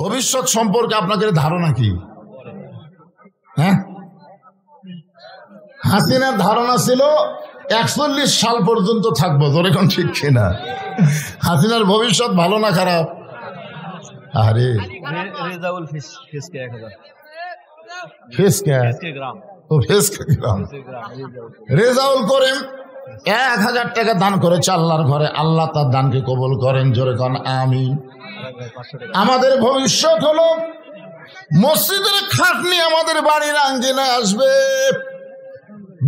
ভবিষ্যৎ সম্পর্কে আপনাদের ধারণা কি? হ্যাঁ, হাসিনার ধারণা ছিল 41 সাল পর্যন্ত থাকবো, তোর এখন ঠিক কিনা? হাসিনার ভবিষ্যৎ ভালো না খারাপ? আরে রেজাউল রেজাউল করিম 1000 টাকা দান করেছে আল্লাহর ঘরে, আল্লাহ তার দানকে কবুল করেন, জোরে কোন আমিন। আমাদের ভবিষ্যৎ হলো মসজিদের খাটনি আমাদের বাড়ির আঙ্গিনায় আসবে,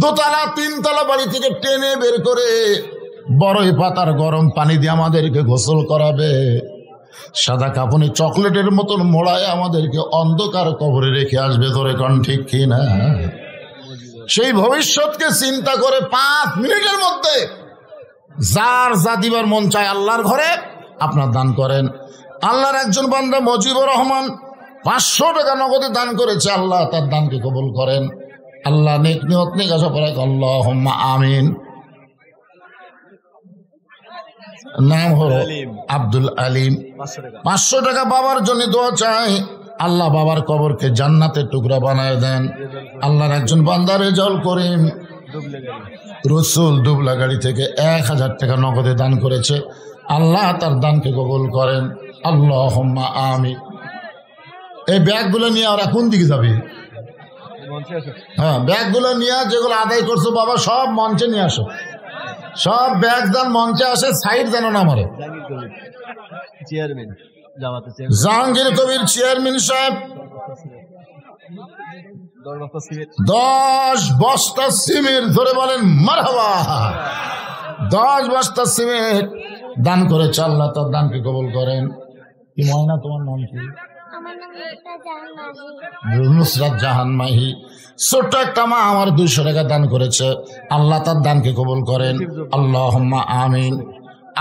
2 তলা 3 তলা বাড়ি থেকে টেনে বের করে বড়ই পাতার গরম পানি দিয়ে আমাদেরকে গোসল করাবে, সাদা কাপড়ে চকলেটের মতন মোড়ায় আমাদেরকে অন্ধকার কবরে রেখে আসবে, ধরে কোন ঠিক কিনা? সেই ভবিষ্যৎকে চিন্তা করে 5 মিনিটের মধ্যে যার যা দিবার মন চায় আল্লাহর ঘরে আপনার দান করেন। আল্লাহর একজন বান্দা মজিবুর রহমান 500 টাকা নগদে দান করেছে, আল্লাহ তার দানকে কবুল করেন। আল্লাহ নেক নিয়ত নেক আশা পড়ে আল্লাহুম্মা আমিন। নাম হলো আব্দুল আলিম, 500 টাকা বাবার জন্য দোয়া চাই, আল্লাহ বাবার কবরকে জান্নাতের টুকরা বানায় দেন। আল্লাহর একজন বান্দা রেজাউল করিম রসুল দুবলা গাড়ি থেকে 1000 টাকা নগদে দান করেছে, আল্লাহ তার দানকে কবুল করেন। আল্লাহুম্মা আমিন। এই ব্যাগগুলো নিয়ে আর কোন দিকে যাবে? হ্যাঁ, ব্যাগগুলো নিয়ে যেগুলো আদায় করছো বাবা সব মঞ্চে নিয়ে আসো, সব ব্যাগ দান মঞ্চে আসে, সাইড যেন না মারে। জাহাঙ্গীর কবির চেয়ারম্যান সাহেব 10 বস্তা সিমেন্ট, ধরে বলেন মারহাবা, 10 বস্তা সিমেন্ট দান করেছে, আল্লাহ তার দানকে কবুল করেন। কি ময়না তোমার নাম কি? নুসরাত জাহান মাহি, ছোট্ট একটা মা আমার 200 টাকা দান করেছে, আল্লাহ তার দানকে কবুল করেন। আল্লাহুম্মা আমিন।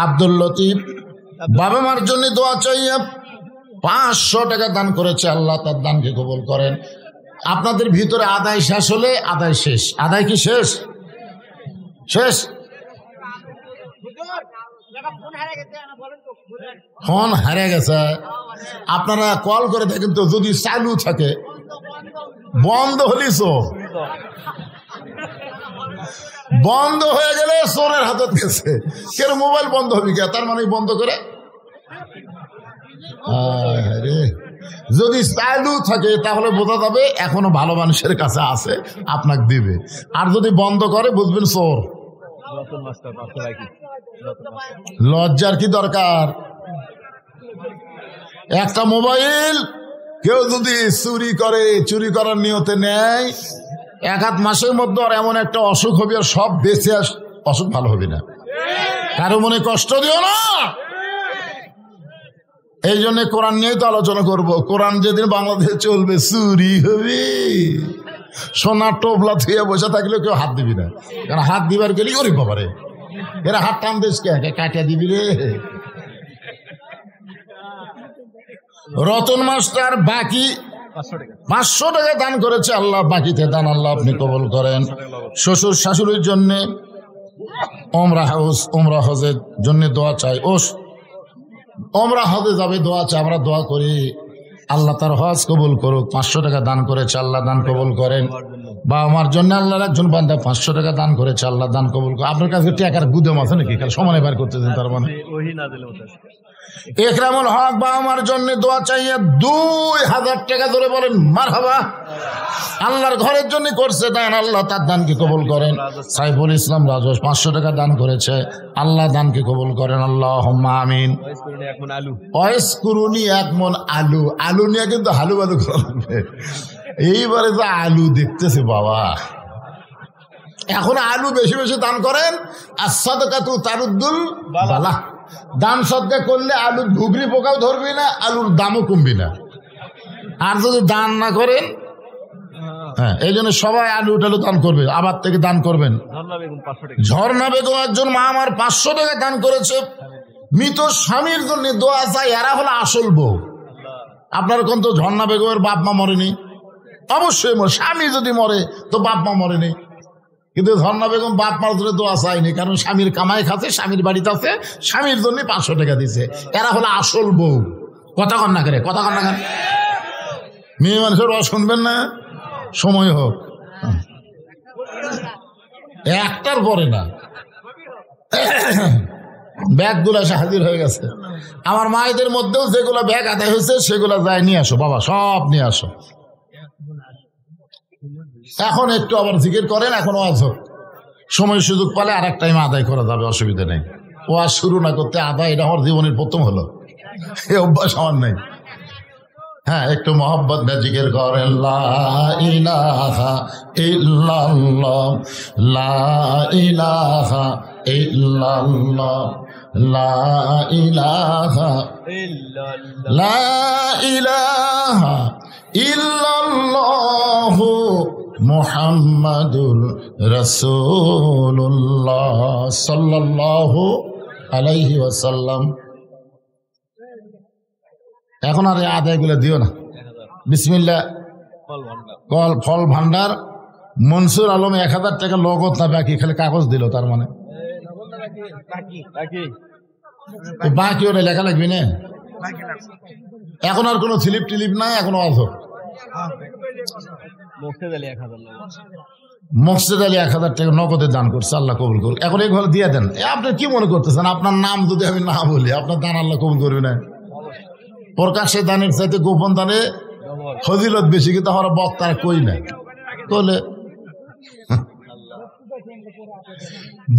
আব্দুল লতিফ বাবা মার জন্য দোয়া চাইয়া 500 টাকা দান করেছে, আল্লাহ তার দানকে কবুল করেন। আপনাদের ভিতরে আদায় শেষ হলে আদায় শেষ, আদায় কি শেষ? শেষ। ফোন হারিয়ে গেছে, আপনারা কল করে দেখেন তো, যদি চালু থাকে, বন্ধ হলি চোর, বন্ধ হয়ে গেলে চোরের হাতত গেছে। কেন মোবাইল বন্ধ হবি কে? তার মানে বন্ধ করে, যদি চালু থাকে তাহলে বোঝা যাবে এখনো ভালো মানুষের কাছে আছে, আপনাকে দিবে। আর যদি বন্ধ করে বুঝবেন চোর। লজ্জার কি দরকার? একটা মোবাইল কেউ যদি চুরি করে, চুরি করার নিয়তে নেয়, 1-8 মাসের মধ্যে আর এমন একটা অসুখ হবে, আর সব বেঁচে অসুখ ভালো হবে না। কারো মনে কষ্ট দিও না। এই জন্য কোরআন নিয়েই তো আলোচনা করব। কোরআন যেদিন বাংলাদেশে চলবে, চুরি হবে, সোনার টোপলা থুয়ে বসে থাকলেও কেউ হাত দিবি না, কারণ হাত দিবার গেলি ওরে বাবারে এরা হাত টান দিস কে, কাটিয়া দিবি রে। রতন মাস্টার বাকি 500 টাকা দান করেছে, আল্লাহ বাকিতে দান আল্লাহ আপনি কবুল করেন। শ্বশুর শাশুড়ির জন্য ওমরা হজের জন্য দোয়া চাই, ওমরা হজে যাবে, দোয়া চাই, আমরা দোয়া করি আল্লাহ তার হজ কবুল করুক। 500 টাকা দান করেছে, আল্লাহ দান কবুল করেন। বা আমার জন্য আল্লাহর একজন বান্দা 500 টাকা দান করেছে, আল্লাহ দান কবুল করে। আপনার কাছে টাকার গুদাম আছে নাকি? সমানে বার করতেছেন তার মানে। একরামুল হক বা আমার জন্য দোয়া চাইয়ে 2000 টাকা ধরে বলেন মারহাবা। আল্লাহর ঘরের জন্য করছে দান, আল্লাহ তার দানকে কবুল করেন। সাইফুল ইসলাম রাজস 500 টাকা দান করেছে, আল্লাহ দানকে কবুল করেন। আল্লাহুম্মা আমিন। ওয়াইস কুরুনি 1 মন আলু, আলু নিয়ে কিন্তু হালু বালু করবে। এইবারে তো আলু দেখতেছে বাবা, এখন আলু বেশি বেশি দান করেন। as-সাদাকাতু তারুদ্দুল বালা, দান সদকা করলে আলুর ঘুগরি পোকাও ধরবি না, আলুর দামও কমবি না। আর যদি দান না করেন, হ্যাঁ, এই জন্য সবাই আলু টালু দান করবে, আবার থেকে দান করবেন। ঝর্ণা বেগম একজন মা আমার 500 টাকা দান করেছে। মৃত স্বামীর জন্য দোয়া চাই, এরা হলো আসল বউ। আপনার কোন তো ঝর্ণা বেগমের বাপ মা মরেনি? অবশ্যই স্বামী যদি মরে তো বাপ মা মরেনি, কিন্তু ঝর্ণা বেগম বাপ মার জন্য দোয়া চায়নি, কারণ স্বামীর কামাই খাচ্ছে, স্বামীর বাড়িতে আছে, স্বামীর জন্য 500 টাকা দিছে। এরা হলো আসল বউ। কথা কন না করে, কথা কন না কেন? মেয়ে মানুষের শুনবেন না, সময় হোক, একটার পরে না। ব্যাগগুলো এসে হাজির হয়ে গেছে। আমার মায়েদের মধ্যেও যেগুলো ব্যাগ আদায় হয়েছে সেগুলো যায় নিয়ে আসো বাবা, সব নিয়ে আসো। এখন একটু আবার জিকির করেন, এখন ওয়াজ হোক, সময় সুযোগ পালে আর এক টাইম আদায় করা যাবে, অসুবিধা নেই। ওয়াজ শুরু না করতে আদায়, এটা আমার জীবনের প্রথম হলো, এই অভ্যাস আমার নেই। হ্যাঁ, একটু মহব্বত না জিকির করেন, লা ইলাহা ইল্লাল্লাহ, লা ইলাহা ইল্লাল্লাহ, লা ইলাহা ইল্লাল্লাহ, লা ইলাহা ইল্লাল্লাহ মুহাম্মাদুর রাসূলুল্লাহ সাল্লাল্লাহু আলাইহি ওয়াসাল্লাম। এখন আর এই আদায়গুলো দিও না। বিসমিল্লাহ ফল ভান্ডার, মনসুর আলম 1000 টাকা নগদ না বাকি, খালি কাগজ দিল, তার মানে বাকি ওটা লেখা লাগবে না। এখন আর কোনো স্লিপ টিলিপ নাই, এখন অর্থ। মকসেদ আলী 1000 টাকা নগদে দান করছে, আল্লাহ কবুল করুন। এখন এই ঘর দিয়ে দেন। আপনি কি মনে করতেছেন আপনার নাম যদি আমি না বলি আপনার দান আল্লাহ কবুল করবে না? প্রকাশ্যে দানের চাইতে গোপন দানে ফজিলত বেশি, কিন্তু আমরা বক্তারা কই না বলে।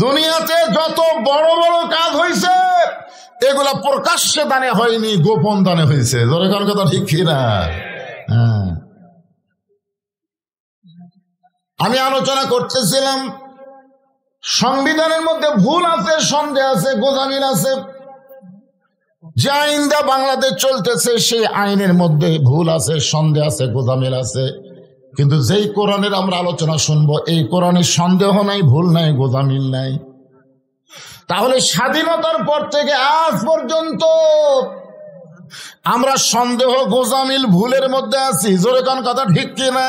দুনিয়াতে যত বড় বড় কাজ হয়েছে এগুলা প্রকাশ্যে দানে হয়নি, গোপন দানে হয়েছে। যখন কথা ঠিক কিনা? হ্যাঁ, আমি আলোচনা করতেছিলাম সংবিধানের মধ্যে ভুল আছে, সন্দেহ আছে, গোজামিল আছে। যে আইনটা বাংলাদেশ চলতেছে সেই আইনের মধ্যে ভুল আছে, সন্দেহ আছে, গোজামিল আছে। কিন্তু যেই কোরআনের আমরা আলোচনা শুনবো, এই কোরআনের সন্দেহ নাই, ভুল নাই, গোজামিল নাই। তাহলে স্বাধীনতার পর থেকে আজ পর্যন্ত আমরা সন্দেহ, গোজামিল, ভুলের মধ্যে আছি। জোরে কোন কথা ঠিক কিনা?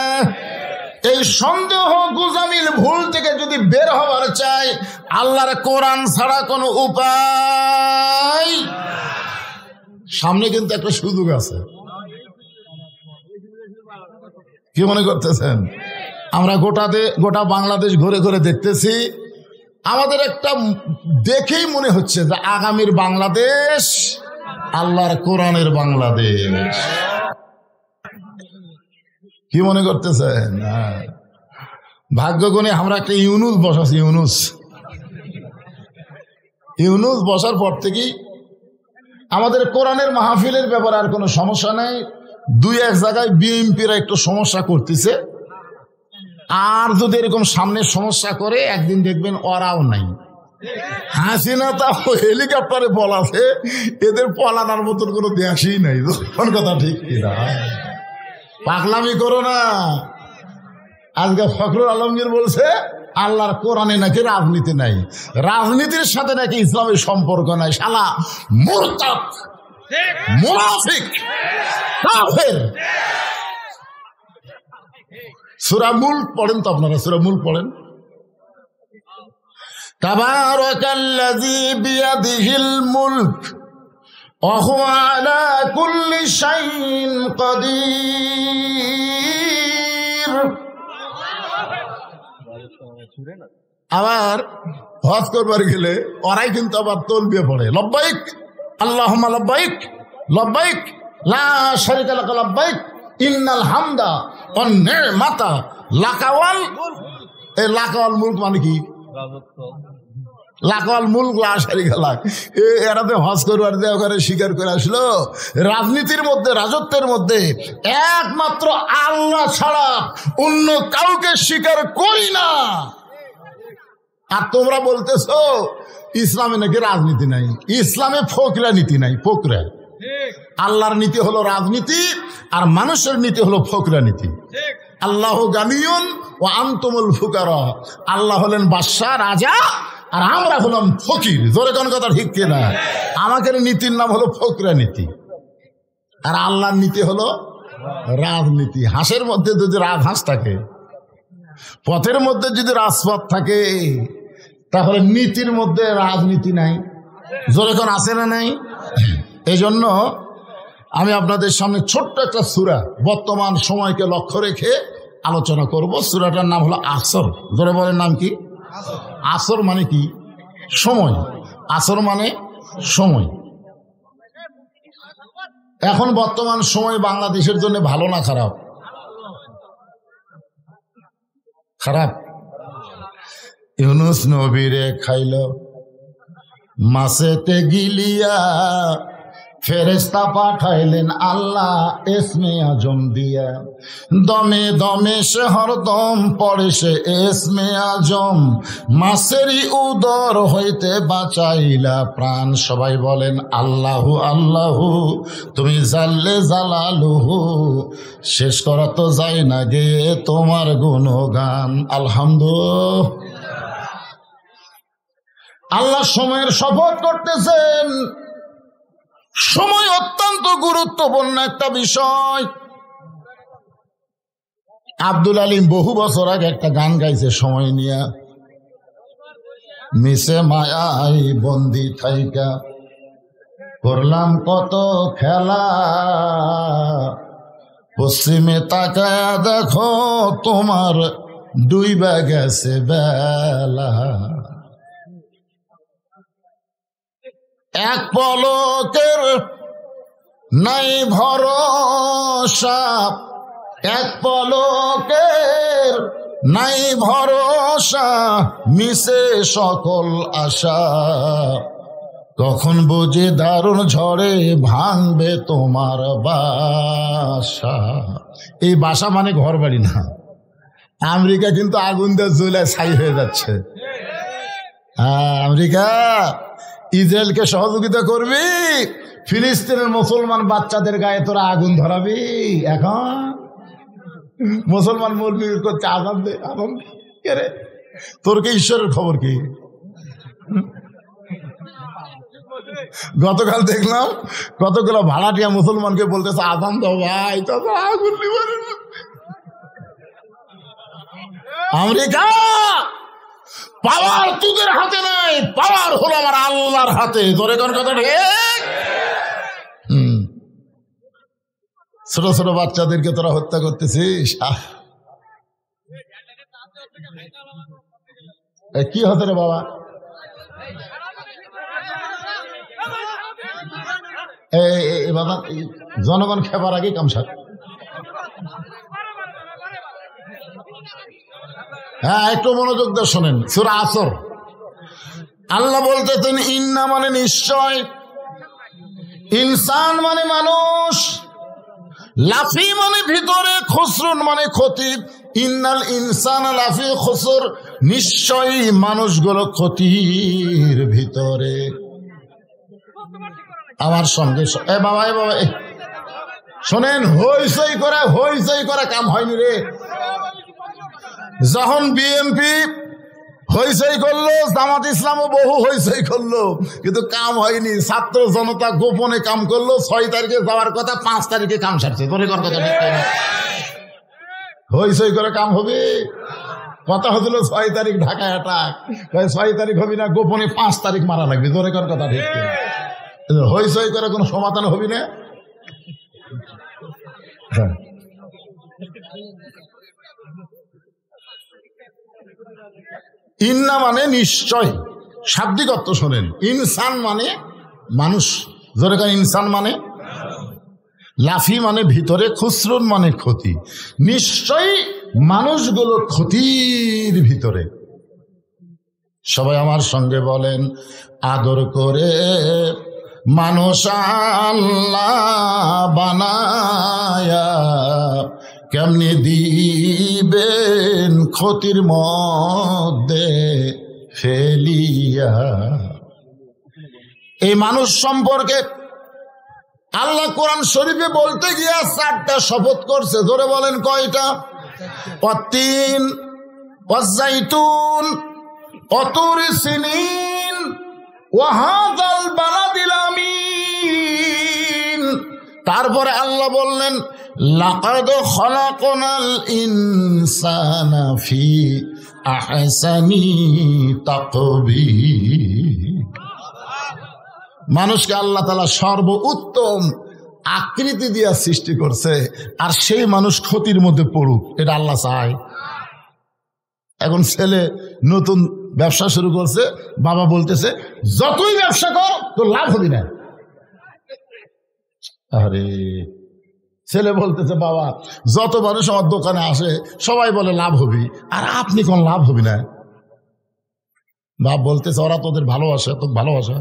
এই সন্দেহ, গোজামিল, ভুল থেকে যদি বের হওয়ার চাই, আল্লাহর কোরআন ছাড়া কোনো উপায়। সামনে কিন্তু একটা সুযোগ আছে। কি মনে করতেছেন? আমরা গোটা বাংলাদেশ ঘুরে ঘুরে দেখতেছি, আমাদের একটা দেখেই মনে হচ্ছে যে আগামীর বাংলাদেশ আল্লাহর কোরআনের বাংলাদেশ। কি মনে করতেছেন? ভাগ্যগুণে আমরা একটা ইউনুস বসাছি। ইউনুস বসার পর থেকেই আমাদের কোরআনের মাহফিলের ব্যাপারে আর কোনো সমস্যা নাই। 2-1 জায়গায় বিএনপিরা একটু সমস্যা করতেছে, আর যদি এরকম সামনে সমস্যা করে একদিন দেখবেন ওরাও নাই। হাসিনা তাও হেলিকপ্টারে পলাছে, এদের পলানোর মতন কোনো দেশই নাই। কোন কথা ঠিক কিনা? পাগলামি করো না। আজকে ফখরুল আলমগীর বলছে আল্লাহর কোরআনে নাকি রাজনীতি নাই, রাজনীতির সাথে নাকি ইসলামের সম্পর্ক নাই। শালা মুরতাদ, মুনাফিক, কাফের। সূরা মুলক পড়েন তো আপনারা? সূরা মুলক পড়েন। তাবারাকাল্লাযী বিয়াদিহিল মুলক ওয়া হুয়া আলা কুল্লি শাইইন কাদির। আবার হজ করবার গেলে ওরাই কিন্তু আবার তলবিয়া পড়ে, লব্বাইক আল্লাহুম্মা লব্বাইক, লব্বাইক লা শারীকা লাকা লব্বাইক, ইন্নাল হামদা ওয়ান নি'মাতা লাকাওয়াল। এই লাকাওয়াল মুলক মানে কি? লাকাওয়াল মুলক লা শারীকা লাক। এরা তো হজ করবার দিয়ে ওখানে স্বীকার করে আসলো রাজনীতির মধ্যে, রাজত্বের মধ্যে একমাত্র আল্লাহ ছাড়া অন্য কাউকে স্বীকার করি না। আর তোমরা বলতেছো ইসলামে নাকি রাজনীতি নাই, ইসলামে ফকরা নীতি নাই। ফকরা, আল্লাহর নীতি হলো রাজনীতি, আর মানুষের নীতি হলো ফকরা নীতি। আল্লাহ গানিয়ুন ওয়া আনতুমুল ফুকারা। আল্লাহ হলেন বাদশা, রাজা, আর আমরা হলাম ফকির। জোরে কোন কথা ঠিক কিনা? আমাদের নীতির নাম হলো ফকরা নীতি, আর আল্লাহর নীতি হলো রাজনীতি। হাঁসের মধ্যে যদি রাজহাঁস থাকে, পথের মধ্যে যদি রাজপথ থাকে, তাহলে নীতির মধ্যে রাজনীতি নাই। জোরে কোন আছে না নাই? এই জন্য আমি আপনাদের সামনে ছোট্ট একটা সূরা বর্তমান সময়কে লক্ষ্য রেখে আলোচনা করব। সূরাটার নাম হলো আসর। ধরে বলেন নাম কি? আসর মানে কি? সময়। আসর মানে সময়। এখন বর্তমান সময় বাংলাদেশের জন্য ভালো না খারাপ? খারাপ। ইউনুস নবীরে খাইল মাছেতে গিলিয়া, ফেরেশতা পাঠাইলেন আল্লাহ ইসমে আজম দিয়া, দমে দমে সে হরদম পড়ে সে ইসমে আজম, মাছেরই উদর হইতে বাঁচাইলা প্রাণ। সবাই বলেন আল্লাহু আল্লাহু, তুমি জাল্লে জালালুহু, শেষ করা তো যায় না গে তোমার গুণগান। আলহামদুলিল্লাহ। আল্লাহ সময়ের শপথ করতেছেন। সময় অত্যন্ত গুরুত্বপূর্ণ একটা বিষয়। আব্দুল আলিম বহু বছর আগে একটা গান গাইছে সময় নিয়া, মিশে মায়াই বন্দি থাইকা করলাম কত খেলা, পশ্চিমে তাকায়া দেখো তোমার ডুইবা গেছে বেলা, এক পলকের নাই ভরসা, এক পলকের নাই ভরসা, মিশে সকল আশা, কখন বুঝি দারুণ ঝড়ে ভাঙবে তোমার বাসা। এই বাসা মানে ঘর বাড়ি না। আমেরিকা কিন্তু আগুন দিয়ে জ্বলে ছাই হয়ে যাচ্ছে। আমেরিকা ইসরায়েলকে সহযোগিতা করবি, ফিলিস্তিনের মুসলমান বাচ্চাদের গায়ে তোরা আগুন ধরাবি। এখন মুসলমান মুরগি করছে আজান দে, আজান কে রে? তোর কি ঈশ্বরের খবর কি? গতকাল দেখলাম কতগুলো ভাড়াটিয়া মুসলমানকে বলতেছে আজান দাও ভাই, তো আগুন নিবেন। আমেরিকা পাওয়ার তোদের হাতে নাই, পাওয়ার হলো আমার আল্লাহর হাতে। তোর কোন কথা ঠিক? ছোট ছোট বাচ্চাদেরকে তোরা হত্যা করতেছিস। কি হতে রে বাবা? বাবা জনগণ খেবার আগে কামসার। হ্যাঁ, একটু মনোযোগ দিয়ে শোনেন। সূরা আসর আল্লাহ বলতেছেন ইন্না মানে নিশ্চয়, ইনসান মানে মানুষ, লাফি মানে ভিতরে, খুসরুন মানে ক্ষতি। ইন্নাল ইনসান লাফি খুসর, নিশ্চয়ই মানুষগুলো ক্ষতির ভিতরে। আমার সঙ্গে বাবা শোনেন, হইচই করে কাম হয়নি রে। যখন বিএনপি হইচই করলো, জামাত ইসলামও বহু হইচই করলো, কিন্তু কাম হয়নি। ছাত্র জনতা গোপনে কাম করলো। 6 তারিখে যাওয়ার কথা, 5 তারিখে কাম সারছে। হইচই করে কাম হবে? কথা হচ্ছিল 6 তারিখ ঢাকায় অ্যাটাক, 6 তারিখ হবি না, গোপনে 5 তারিখ মারা লাগবে। জোরে কর কথা ঠিক। হইচই করে কোনো সমাধান হবি না। ইন্না মানে নিশ্চয়, শাব্দিক অর্থ শোনেন। ইনসান মানে মানুষ, জোরে কার ইনসান মানে, লাফি মানে ভিতরে, খুসরুন মানে ক্ষতি। নিশ্চয়ই মানুষগুলো ক্ষতির ভিতরে। সবাই আমার সঙ্গে বলেন আদর করে মানুষ আল্লাহ বানায়া কেমনি দিবেন ক্ষতির মধ্যে ফেলিয়া। এই মানুষ সম্পর্কে আল্লাহ কোরআন শরীফে বলতে গিয়া 4টা শপথ করছে। ধরে বলেন কয়টা? অত্তিন, ওয়াজ্জাইতুন, অতুর সিনিন, ওয়াহাদাল বালাদিল আমিন। তারপরে আল্লাহ বললেন লাকাদ খালাকনাল ইনসানা ফি আহসানি তাকবীর। মানুষকে আল্লাহ তাআলা সর্বোত্তম আকৃতি দিয়া সৃষ্টি করছে, আর সেই মানুষ ক্ষতির মধ্যে পড়ুক, এটা আল্লাহ চায়? এখন ছেলে নতুন ব্যবসা শুরু করছে, বাবা বলতেছে যতই ব্যবসা কর তোর লাভ হবি না। আরে ছেলে বলতেছে বাবা যত মানুষ আমার দোকানে আসে সবাই বলে লাভ হবি, আর আপনি কোন লাভ হবি না? বাপ বলতেছে ওরা তোদের ভালোবাসে, তোকে ভালোবাসে।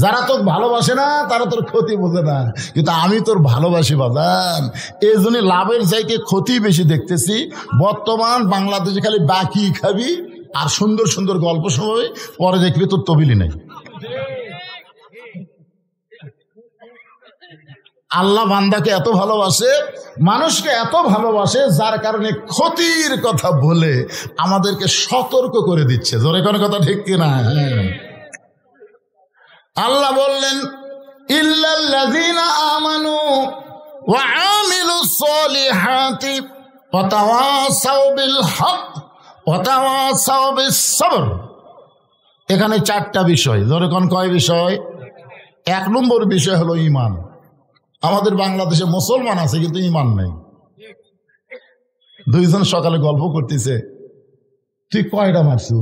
যারা তোকে ভালোবাসে না তারা তোর ক্ষতি বোঝে না, কিন্তু আমি তোর ভালোবাসি বাজান। এই জন্য লাভের চাইতে ক্ষতি বেশি দেখতেছি। বর্তমান বাংলাদেশে খালি বাকি খাবি আর সুন্দর সুন্দর গল্প সময়, পরে দেখবি তোর তবিলি নেই। আল্লাহ বান্দাকে এত ভালোবাসে, মানুষকে এত ভালোবাসে, যার কারণে ক্ষতির কথা বলে আমাদেরকে সতর্ক করে দিচ্ছে। জোরে কোনো কথা ঠিক কিনা? আল্লাহ বললেন ইল্লাল্লাযীনা আমানু ওয়া আমিলুস সলিহাতি ওয়া তাওয়াসাউ বিল হক ওয়া তাওয়াসাউ বিস সবর। এখানে চারটা বিষয়। জোরে কোন কয় বিষয়? এক নম্বর বিষয় হলো ঈমান। আমাদের বাংলাদেশে মুসলমান আছে কিন্তু ঈমান নেই। দুইজন সকালে গল্প করতেছে, তুই কয়টা মারছু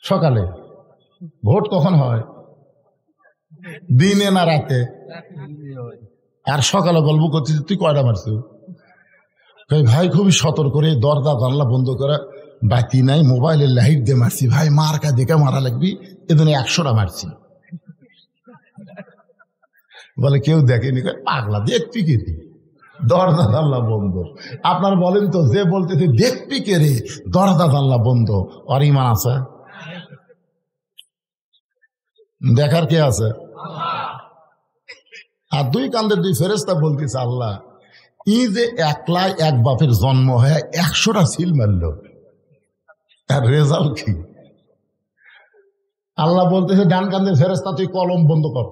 সকালে? ভোট কখন হয়? দিনে না রাতে? আর সকালে গল্প করতেছে তুই কয়টা মারছু? ভাই খুবই সতর্ক করে দরজা জানলা বন্ধ করা, বাতি নাই, মোবাইলের লাইট দিয়ে মারছি ভাই, মার্কা দেখে মারা লাগবি, এদিনে 100টা মারছি। বলে কেউ দেখেনি, পাগলা দেখবি কে রে, দরজা জানলা বন্ধ। আপনার বলেন তো, যে বলতেছে দেখবি কে রে, দরজা জানলা বন্ধ, আর ঈমান আছে? দেখার কে আছে? আর দুই কান্দের দুই ফেরেশতা বলতেছে আল্লাহ ই যে একলাই এক বাপের জন্ম হয়ে 100টা সিল মারল, তার রেজাল্ট কি? আল্লাহ বলতেছে ডান কান্দের ফেরেশতা তুই কলম বন্ধ কর,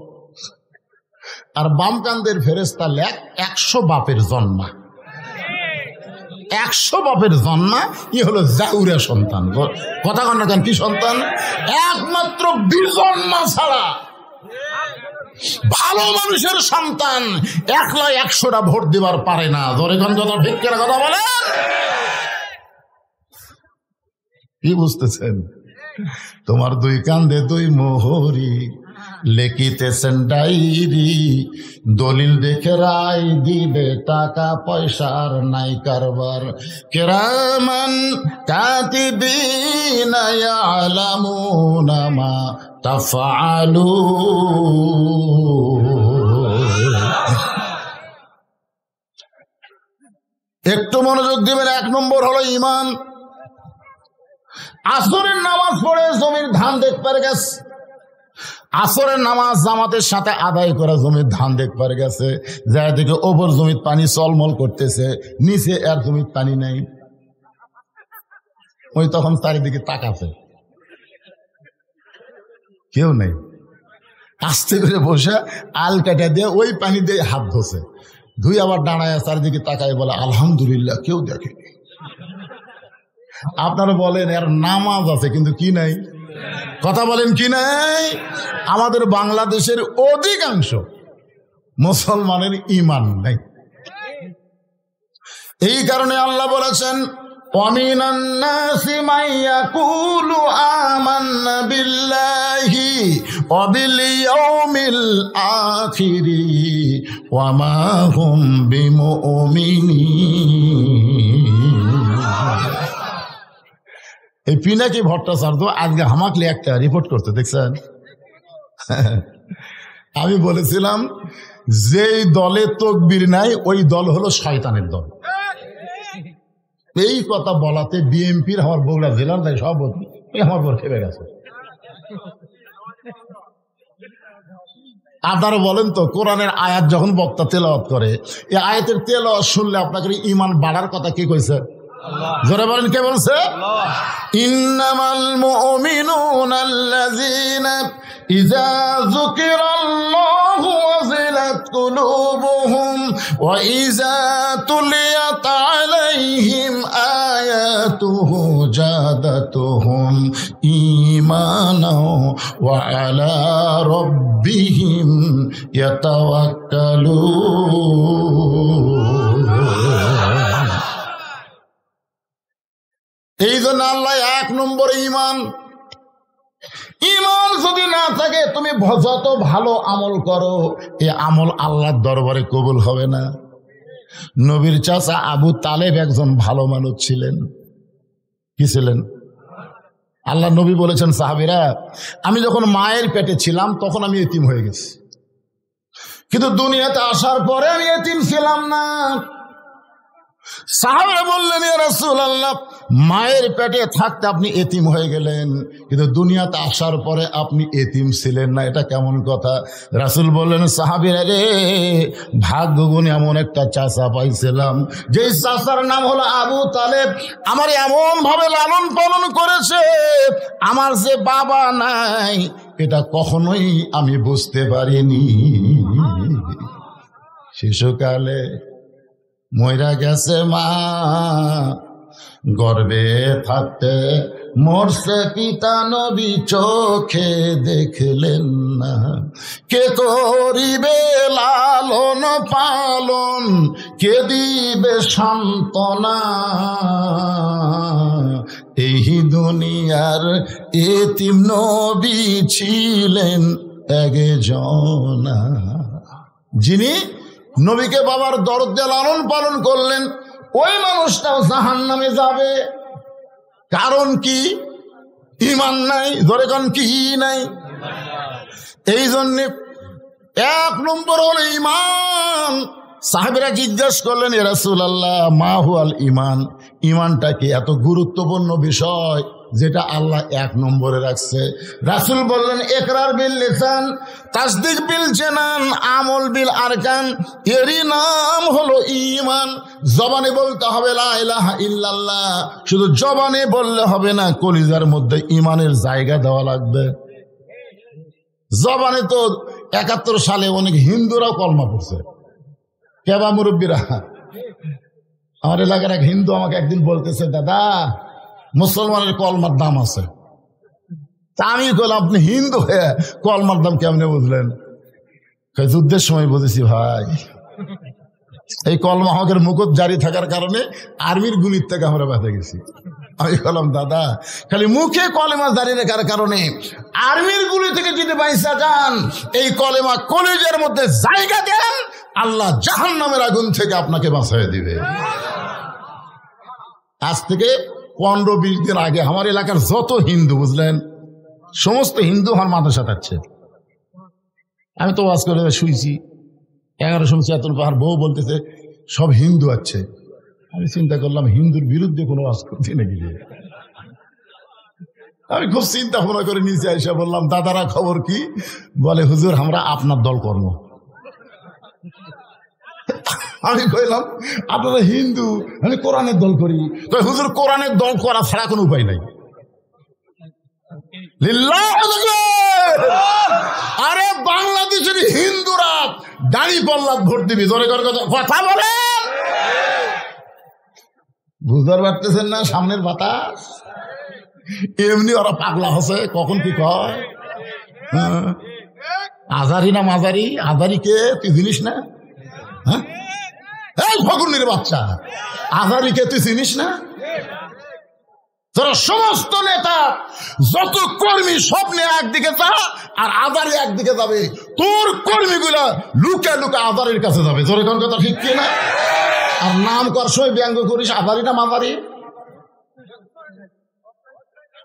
আর বাম কান্দের ফেরেশতা লেখ 100 বাপের জন্মা। 100 বাপের জন্মা, ই হলো জাউরা সন্তান। কথা কন না কেন? কি সন্তান? একমাত্র বিজন্মা ছাড়া ভালো মানুষের সন্তান একলা 100টা ভোট দিবার পারে না। ধরে কোন কথা ঠিক করে কথা বলেন? কি বুঝতেছেন? তোমার দুই কান্দে দুই মোহরি লেখিতেছেন ডাইরি, দলিল দেখে রায় দিবে, টাকা পয়সার নাই কারবার। কিরামান কাতিবিনা ইয়ালামুনা মা তাফআলুন। একটু মনোযোগ দিবেন। এক নম্বর হলো ঈমান। আসরের নামাজ পড়ে জমির ধান দেখবার গেছে, আসরের নামাজ জামাতের সাথে আদায় করা জমির ধান দেখবার গেছে, যার দিকে ওপর জমির পানি চলমল করতেছে, নিচে আর জমির পানি নেই। ওই তখন চারিদিকে তাকাছে, কেউ নেই। আস্তে করে বসে আল কাটা দিয়ে ওই পানি দিয়ে হাত ধোছে, ধুই আবার দাঁড়ায় চারিদিকে তাকায় বলে আলহামদুলিল্লাহ কেউ দেখেনি। আপনারা বলেন এর নামাজ আছে কিন্তু কি নাই? কথা বলেন কি নাই? আমাদের বাংলাদেশের অধিকাংশ মুসলমানের ঈমান নাই। এই কারণে আল্লাহ বলেছেন ওয়ামিনান নাসি মান ইয়াকুলু আমান্না বিল্লাহি ওয়া বিল ইয়াউমিল আখিরি ওয়া মা হুম বিমুমিনিন। এই পিনাকি ভট্টাচার্য আজকে হামাকলি একটা রিপোর্ট করতে দেখছেন। আমি বলেছিলাম যেই দলে তকবীর নাই ওই দল হলো শয়তানের দল। এই কথা বলাতে বিএনপির আমার বগুড়া জেলার তাই সভাপতি আমার বর খেপে গেছে। আপনারা বলেন তো, কোরআনের আয়াত যখন বক্তা তেলাওয়াত করে, এই আয়াতের তেলাওয়াত শুনলে আপনাকে ঈমান বাড়ার কথা কে কইছে? জোরে বলেন কে বলছে? ইন্নামাল মুমিনুনা আল্লাযীনা ইযা যুকিরাল্লাহু ওয়াজিলাত কুলুবুহুম ওয়া ইযা তুলিয়াত আলাইহিম আয়াতুহু জাদাতুহুম ঈমানাও ওয়া আলা রাব্বিহিম ইয়াতাওয়াক্কালুন। এই জন্য আল্লাহ 1 নম্বর ঈমান। ঈমান যদি না থাকে তুমি যত ভালো আমল করো এই আমল আল্লাহর দরবারে কবুল হবে না। নবীর চাচা আবু তালেব একজন ভালো মানুষ ছিলেন। কি ছিলেন? আল্লাহ নবী বলেছেন, সাহাবীরা, আমি যখন মায়ের পেটে ছিলাম তখন আমি এতিম হয়ে গেছি, কিন্তু দুনিয়াতে আসার পরে আমি এতিম ছিলাম না। সাহাবীরা বললেন, ইয়া রাসূলুল্লাহ, মায়ের পেটে থাকতে আপনি এতিম হয়ে গেলেন, কিন্তু দুনিয়াতে আসার পরে আপনি এতিম ছিলেন না, এটা কেমন কথা? রাসূল বললেন, সাহাবীরা রে, ভাগ্যগুণে এমন একটা চাচা পাইছিলাম, যেই চাচার নাম হলো আবু তালেব। আমার এমন ভাবে লালন পালন করেছে, আমার যে বাবা নাই এটা কখনোই আমি বুঝতে পারিনি। শিশুকালে মইরা গেছে মা, গর্বে থাকতে মরছে পিতা, নবী চোখে দেখলেন না। কে করিবে লালন পালন, কে দিবে সান্ত্বনা, এই দুনিয়ার এতিম নবী ছিলেন একজনা, যিনি নবীকে বাবার দরদ দিয়ে লালন পালন করলেন। ওই মানুষটাও জাহান্নামে যাবে। কারণ কি? ঈমান নাই। ধরে কোন কি নাই? এই জন্য 1 নম্বর হলো ঈমান। সাহাবীরা জিজ্ঞেস করলেন, ইয়া রাসূলুল্লাহ, মা হুয়াল ঈমান? ঈমানটা কি? এত গুরুত্বপূর্ণ বিষয় যেটা আল্লাহ 1 নম্বরে রাখছে। রাসূল বললেন, ইকরার বিল লিসান, তাসদীক বিল জানান, আমল বিল আরকান। এরই নাম হলো ঈমান। জবানে বলতে হবে লা ইলাহা ইল্লাল্লাহ, শুধু জবানে বললে হবে না, কলিজার মধ্যে ঈমানের জায়গা দেওয়া লাগবে। জবানে তো 71 সালে অনেক হিন্দুরাও কলমা পড়ছে। কেবা মুরব্বীরা, আমার এলাকার এক হিন্দু আমাকে একদিন বলতেছে, দাদা, মুসলমানের কলমার দাম আছে। তা আমি বললাম, আপনি হিন্দু হয়ে কলমার দাম কেমনে বুঝলেন? যুদ্ধের সময় বুঝেছি ভাই। এই কলমা হকের মুকুট জারি থাকার কারণে আর্মির গুলির থেকে আমরা বেঁচে গেছি। আমি বললাম, দাদা, খালি মুখে কলেমা জারি রাখার কারণে আর্মির গুলি থেকে যদি বাইসা যান, এই কলেমা কলেজের মধ্যে জায়গা দেন, আল্লাহ জাহান্নামের আগুন থেকে আপনাকে বাঁচিয়ে দিবে। আজ থেকে 15-20 দিন আগে আমার এলাকার যত হিন্দু, বুঝলেন, সমস্ত হিন্দু আমার মাদ্রাসা থাকছে। আমি তো ওয়াজ করে শুইছি, 11 চেতন পাহাড় বউ বলতেছে সব হিন্দু আছে। আমি চিন্তা করলাম, হিন্দুর বিরুদ্ধে কোনো ওয়াজ করছি নাকি? আমি খুব চিন্তা ভাবনা করে নিচে এসে বললাম, দাদারা খবর কি? বলে, হুজুর, আমরা আপনার দল কর্ম। আমি কইলাম, আপনারা হিন্দু, আমি কোরআনের দল করি। হুজুর, কোরআনের দল করা ছাড়া কোনো উপায় নাই। আরে বাংলাদেশের হিন্দুরা দাড়ি পাল্লা ভোট দিবি, জোরে কথা বলে। বুঝতে পারতেছেন না সামনের বাতাস? এমনি ওরা পাগলা হসে, কখন কি কয়। আজারি না মাজারি? আজারি কে তুই জিনিস না? হ্যাঁ, এই ফকুন্নির বাচ্চা, আজারি কে তুই চিনিস না? তোরা সমস্ত নেতা, যত কর্মী, সব নিয়ে একদিকে যা, আর আজারি একদিকে যাবে। তোর কর্মীগুলা লুকে লুকে আজারির কাছে যাবে। তোর কোন কথা ঠিক কি না? আর নাম কর সময় ব্যঙ্গ করিস, আজারি না মাজারি?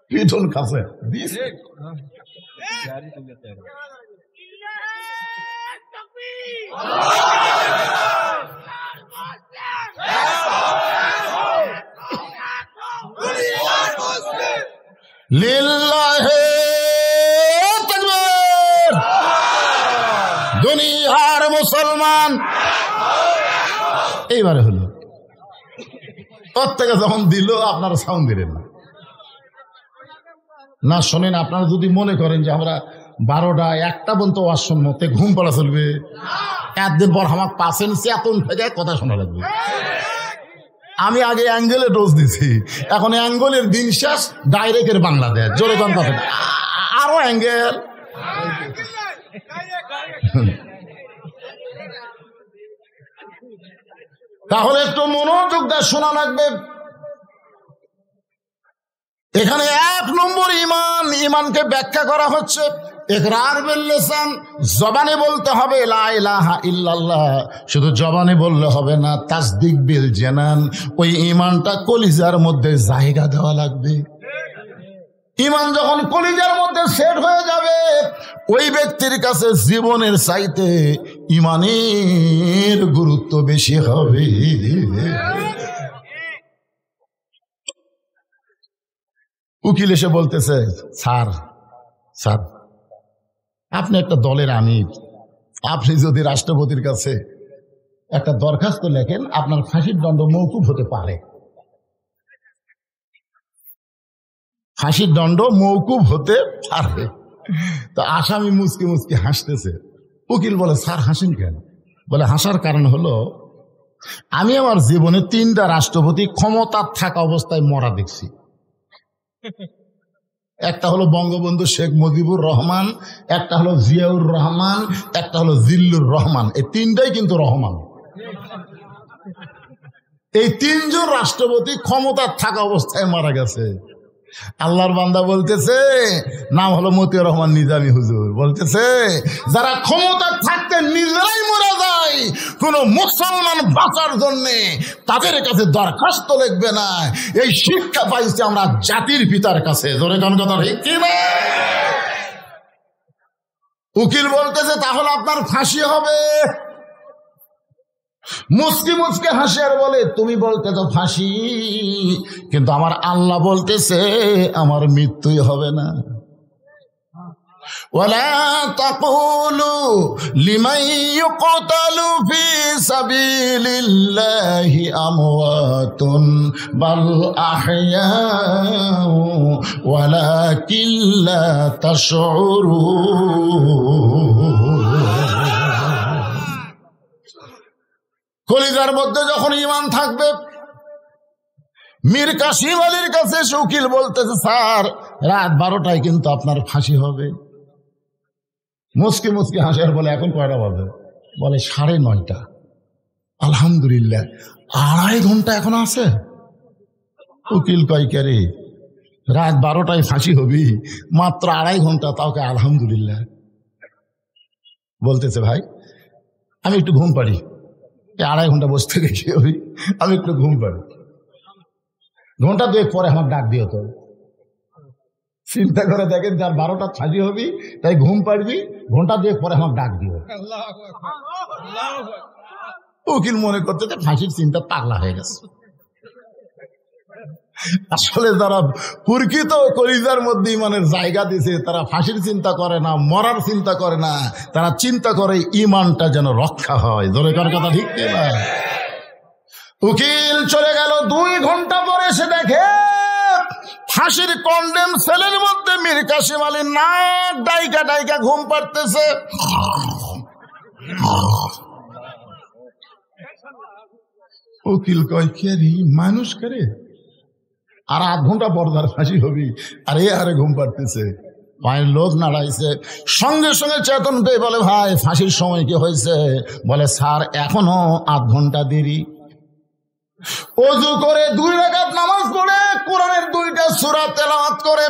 পিছন কাছে লিল্লাহে তাকবীর। দুনিয়ার মুসলমান এইবারে হলো, প্রত্যেকে যখন দিল আপনারা সাউন্ড দিলেন না। না শোনেন, আপনারা যদি মনে করেন যে আমরা 12টা 1টা পর্যন্ত ওয়াজ শুনতে ঘুম পড়া চলবে? একদিন পর আমার পাশেন চেতন থেকে কথা শোনা লাগবে। আমি আগে অ্যাঙ্গেলে ডোজ দিছি, এখন অ্যাঙ্গেলের দিন শেষ, ডাইরেক্টের বাংলাদেশ জোরে গান কথা আরো অ্যাঙ্গেল। তাহলে একটু মনোযোগ দিয়ে শোনা লাগবে। এখানে 1 নম্বর ঈমান, ঈমানকে ব্যাখ্যা করা হচ্ছে ইকরার বিল লিসান, জবানে বলতে হবে লা ইলাহা ইল্লাল্লাহ, শুধু জবানে বললে হবে না, তাসদিক বিল জানান, ওই ঈমানটা কলিজার মধ্যে জায়গা দেওয়া লাগবে। ঈমান যখন কলিজার মধ্যে সেট হয়ে যাবে, ওই ব্যক্তির কাছে জীবনের চাইতে ঈমানের গুরুত্ব বেশি হবে। উকিল এসে বলতেছে, স্যার স্যার আপনি একটা দলের আমির, আপনি যদি রাষ্ট্রপতির কাছে একটা দরখাস্ত লেখেন আপনার ফাঁসির দণ্ড মওকুফ হতে পারে, ফাঁসির দণ্ড মওকুফ হতে পারে। তো আসামি মুচকি মুচকি হাসতেছে। উকিল বলে, স্যার হাসেন কেন? বলে, হাসার কারণ হলো আমি আমার জীবনে 3টা রাষ্ট্রপতি ক্ষমতার থাকা অবস্থায় মরা দেখছি। একটা হলো বঙ্গবন্ধু শেখ মুজিবুর রহমান, একটা হলো জিয়াউর রহমান, একটা হলো জিল্লুর রহমান। এই 3টাই কিন্তু রহমান। এই 3 জন রাষ্ট্রপতি ক্ষমতার থাকা অবস্থায় মারা গেছে। আল্লাহর বান্দা বলতেছে, নাম হলো মতিউর রহমান নিজামী হুজুর, বলতেছে যারা ক্ষমতা থাকতে নিজেরাই মরে যায়, কোন মুসলমান বাঁচার জন্য তাদের কাছে দরখাস্ত লিখবে না। এই শিক্ষা পাইছি আমরা জাতির পিতার কাছে। ধরে কোন কথা ঠিক কি না? উকিল বলতেছে, তাহলে আপনার ফাঁসি হবে। মুচকি মুচকি হাসে আর বলে, তুমি বলতেছো ফাঁসি, কিন্তু আমার আল্লাহ বলতেছে আমার মৃত্যুই হবে না। ওয়ালা তাকুলু লিমান ইউকতালু ফি সাবিলিল্লাহি আমওয়াতুন বাল আহইয়াউ ওয়ালাকিন লা তাশউরুন। কলিজার মধ্যে যখন ঈমান থাকবে, মীর কাসিম আলীর কাছে উকিল বলতেছে, স্যার রাত 12টায় কিন্তু আপনার ফাঁসি হবে। মুচকি মুচকি হাসে আর বলে, এখন কয়টা বাজে? বলে 9:30। আলহামদুলিল্লাহ, 2.5 ঘন্টা এখন আছে। উকিল কয়, কে রে, রাত 12টায় ফাঁসি হবি, মাত্র 2.5 ঘন্টা, তাও কে আলহামদুলিল্লাহ। বলতেছে, ভাই আমি একটু ঘুম পাড়ি, 2.5 ঘন্টা বসে থেকে কি হবি, আমি একটু ঘুম পাড়ি, 1 ঘন্টা 2 পরে আমার ডাক দিও। তো চিন্তা করে দেখেন, যার 12টা ফাঁসি হবি তাই ঘুম পাড়বি, 1 ঘন্টা 2 পরে আমার ডাক দিও। উকিল মনে করতে যে ফাঁসির চিন্তা পাগলা হয়ে গেছে। আসলে যারা প্রকৃত কলিজার মধ্যে ঈমানের জায়গা দিছে, তারা ফাঁসির চিন্তা করে না, মরার চিন্তা করে না, তারা চিন্তা করে ঈমানটা যেন রক্ষা হয়। ধরে কার কথা ঠিক না? উকিল চলে গেল। 2 ঘন্টা পরে এসে দেখে ফাঁসির কন্ডেম সেলের মধ্যে মীর কাসিম আলী নাক ডাইকা ডাইকা ঘুম পাড়তেছে। উকিল কয়, কে রে, মানুষ করে আর 8 ঘন্টা পর তার ফাঁসি হবি, আর এ আরে ঘুম পাড়তেছে। পায়ের লোক নাড়াইছে, সঙ্গে সঙ্গে চেতন পেয়ে বলে, ভাই ফাঁসির সময় কি হয়েছে? বলে, স্যার এখনো 8 ঘন্টা দেরি। ওযু করে 2 রাকাত নামাজ পড়ে কোরআনের 2টা সূরা তেলাওয়াত করে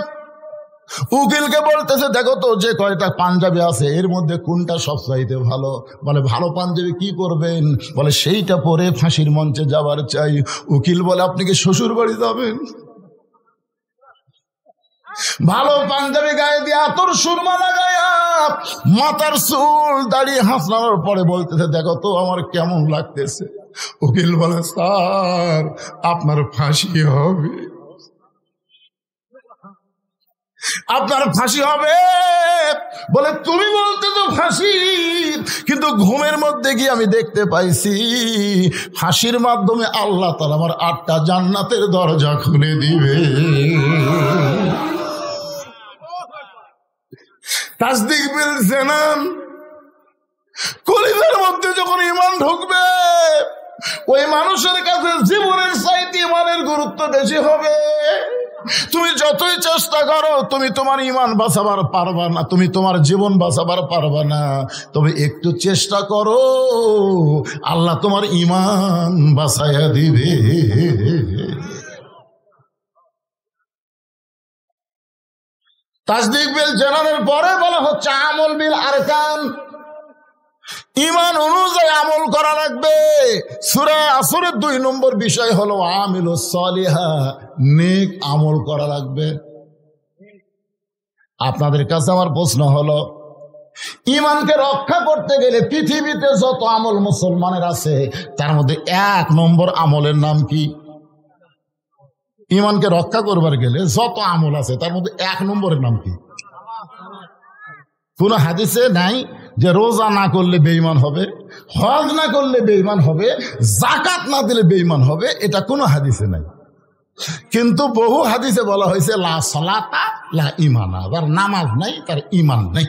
উকিলকে বলতেছে, দেখো তো যে কয়টা পাঞ্জাবি আছে এর মধ্যে কোনটা সবচাইতে ভালো? বলে, ভালো পাঞ্জাবি কি করবেন? বলে, সেইটা পরে ফাঁসির মঞ্চে যাবার চাই। উকিল বলে, আপনি কি শ্বশুর বাড়ি যাবেন? ভালো পাঞ্জাবি গায়ে দিয়ে আতর সুরমা লাগায়া মাথার চুল দাড়িয়ে হাসনার পরে বলতেছে, দেখো তো আমার কেমন লাগতেছে। উকিল বলে, স্যার আপনার ফাঁসি হবে, আপনার ফাঁসি হবে। বলে, তুমি বলতে তো ফাঁসি, কিন্তু ঘুমের মধ্যে গিয়ে আমি দেখতে পাইছি ফাঁসির মাধ্যমে আল্লাহ তাআলা আমার 8টা জান্নাতের দরজা খুলে দিবে। তাসদিক বিল জানান, কলিজার মধ্যে যখন ঈমান ঢুকবে ওই মানুষের কাছে জীবনের চাইতে ঈমানের গুরুত্ব বেশি হবে। তুমি যতই চেষ্টা করো তুমি তোমার ঈমান বাঁচাবার পারবা না, তুমি তোমার জীবন বাঁচাবার পারবা না। তবে একটু চেষ্টা করো, আল্লাহ তোমার ঈমান বাঁচাইয়া দিবে। তাসদিক বিল জানানের পরে বলা হচ্ছে আমল বিল আরকান, ঈমান অনুযায়ী আমল করা লাগবে। সূরা আসরের 2 নম্বর বিষয় হলো আমিলুস সালিহা, নেক আমল করা লাগবে। আপনাদের কাছে আমার প্রশ্ন হলো, ঈমানকে রক্ষা করতে গেলে পৃথিবীতে যত আমল মুসলমানের আছে তার মধ্যে 1 নম্বর আমলের নাম কি? ঈমানকে রক্ষা করবার গেলে যত আমল আছে তার মধ্যে 1 নম্বরের নাম কি? কোন হাদিসে নাই যে রোজা না করলে বেঈমান হবে, হজ না করলে বেঈমান হবে, যাকাত না দিলে বেঈমান হবে, এটা কোনো হাদিসে নাই। কিন্তু বহু হাদিসে বলা হয়েছে লা সালাতা লা ঈমানা, যার নামাজ নাই তার ঈমান নাই।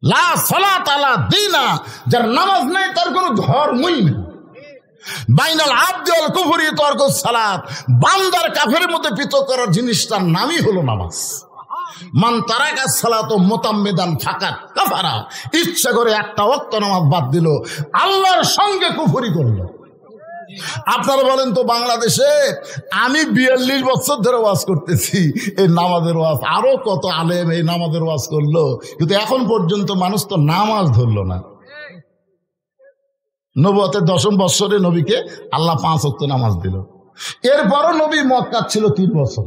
লা সালাতা লা দীনা, যার নামাজ নাই তার কোনো ধর্মই নেই। বাইনাল আবদি ওয়াল কুফরি তারকুস সালাত, বান্দার কাফেরের মধ্যে পৃথক করার জিনিসটার নামই হলো নামাজ। মান তারাকা সালাত মুতাম্মিদান ফাকাত কাফারা, ইচ্ছা করে একটা ওয়াক্ত নামাজ বাদ দিল, আল্লাহর সঙ্গে কুফরি করলো। আপনারা বলেন তো, বাংলাদেশে আমি 42 বছর ধরে ওয়াজ করতেছি, এই নামাজের ওয়াজ, আরো কত আলেম এই নামাজের ওয়াজ করলো, কিন্তু এখন পর্যন্ত মানুষ তো নামাজ ধরলো না। নবুয়তের 10ম বৎসরে নবীকে আল্লাহ 5 ওয়াক্ত নামাজ দিল। এরপরও নবী মক্কা ছিল 3 বছর।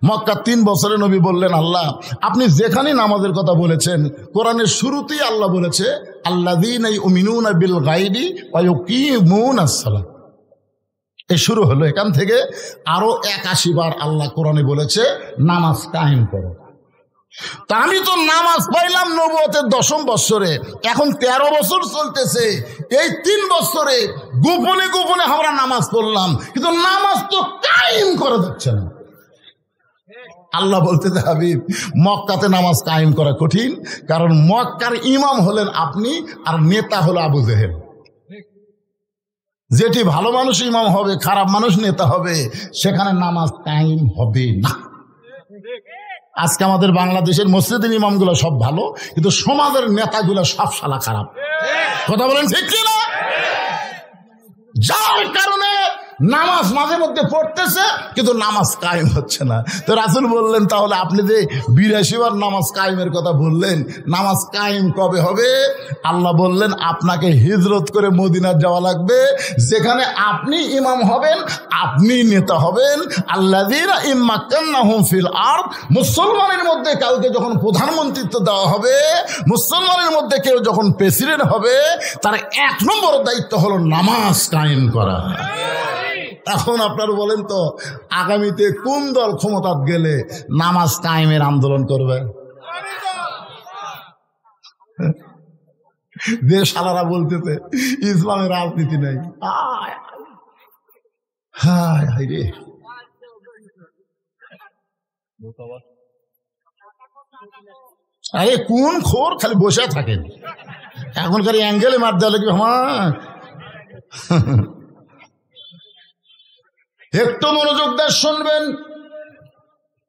মক্কা 3 বছরে নবী বললেন, আল্লাহ আপনি যেখানে নামাজের কথা বলেছেন, কোরআনের শুরুতেই আল্লাহ বলেছে আল্লাযীনা ইউমিনুনা বিল গায়বি ওয়া ইউকিমুনাস সালাত। এই শুরু হলো, এখান থেকে আরো 81 বার আল্লাহ কোরআনে বলেছে নামাজ কায়েম করো। তা আমি তো নামাজ পাইলাম নবুয়তের 10ম বৎসরে, এখন 13 বছর চলতেছে। এই 3 বছরে গোপনে গোপনে আমরা নামাজ পড়লাম, কিন্তু নামাজ তো কায়েম করা যাচ্ছে না। আল্লাহ বলতে হাবিব, মক্কাতে নামাজ কায়েম করা কঠিন, কারণ মক্কার ইমাম হলেন আপনি আর নেতা হলো আবু জেহেল। যেটি ভালো মানুষ ইমাম হবে, খারাপ মানুষ নেতা হবে, সেখানে নামাজ কায়েম হবে না। আজকে আমাদের বাংলাদেশের মসজিদের ইমামগুলো সব ভালো, কিন্তু সমাজের নেতাগুলো সব শালা খারাপ। কথা বলেন ঠিক কিনা? যার কারণে নামাজ মাঝে মধ্যে পড়তেছে কিন্তু নামাজ কায়েম হচ্ছে না। তো রাসূল বললেন, তাহলে আপনি যে 82 বার নামাজ কায়েমের কথা বললেন, নামাজ কায়েম কবে হবে? আল্লাহ বললেন, আপনাকে হিজরত করে মদিনা যাওয়া লাগবে, যেখানে আপনি ইমাম হবেন, আপনি নেতা হবেন। আল্লাযীনা ইম্মাক্কান্নাহুম ফিল আরদ, মুসলমানের মধ্যে কাউকে যখন প্রধানমন্ত্রিত্ব দেওয়া হবে, মুসলমানের মধ্যে কেউ যখন প্রেসিডেন্ট হবে, তার 1 নম্বর দায়িত্ব হলো নামাজ কায়েম করা। এখন আপনারা বলেন তো, আগামীতে কোন দল ক্ষমতা গেলে নামাজ কায়েমের আন্দোলন করবে? যে শালারা বলতেছে ইসলামের রাজনীতি নেই, হায় হায় রে। আরে কোন খোর খালি বসে থাকেন, এখনকার অ্যাঙ্গেলে মার দেওয়া লাগবে। একটু মনোযোগ দিয়ে শুনবেন,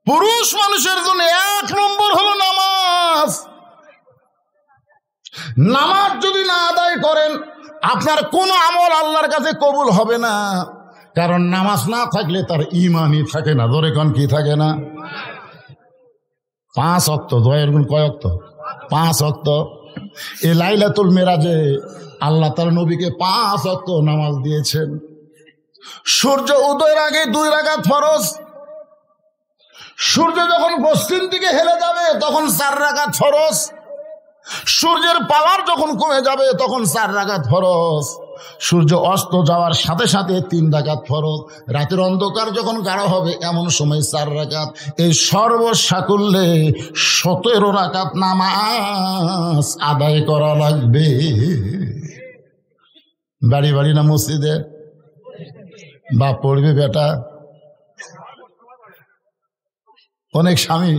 পুরুষ মানুষের জন্য 1 নম্বর হলো নামাজ। নামাজ যদি না আদায় করেন, আপনার কোন আমল আল্লাহর কাছে কবুল হবে না, কারণ নামাজ না থাকলে তার ঈমানই থাকে না। ধরে কোন কি থাকে না? 5 ওয়াক্ত। দয়ের গুণ কয় ওয়াক্ত? 5 ওয়াক্ত। এই লাইলাতুল মেরাজে আল্লাহ তার নবীকে 5 ওয়াক্ত নামাজ দিয়েছেন। সূর্য উদয়ের আগে 2 রাকাত ফরজ, সূর্য যখন পশ্চিম দিকে হেলে যাবে তখন 4 রাকাত ফরজ, সূর্যের পাওয়ার যখন কমে যাবে তখন 4 রাকাত ফরজ, সূর্য অস্ত যাওয়ার সাথে সাথে 3 রাকাত ফরজ, রাতের অন্ধকার যখন গাঢ় হবে এমন সময় 4 রাকাত। এই সর্বসাকুল্যে 17 রাকাত নামাজ আদায় করা লাগবে। বাড়ি বাড়ি না মসজিদে? বাপ পড়বে বেটা, অনেক স্বামী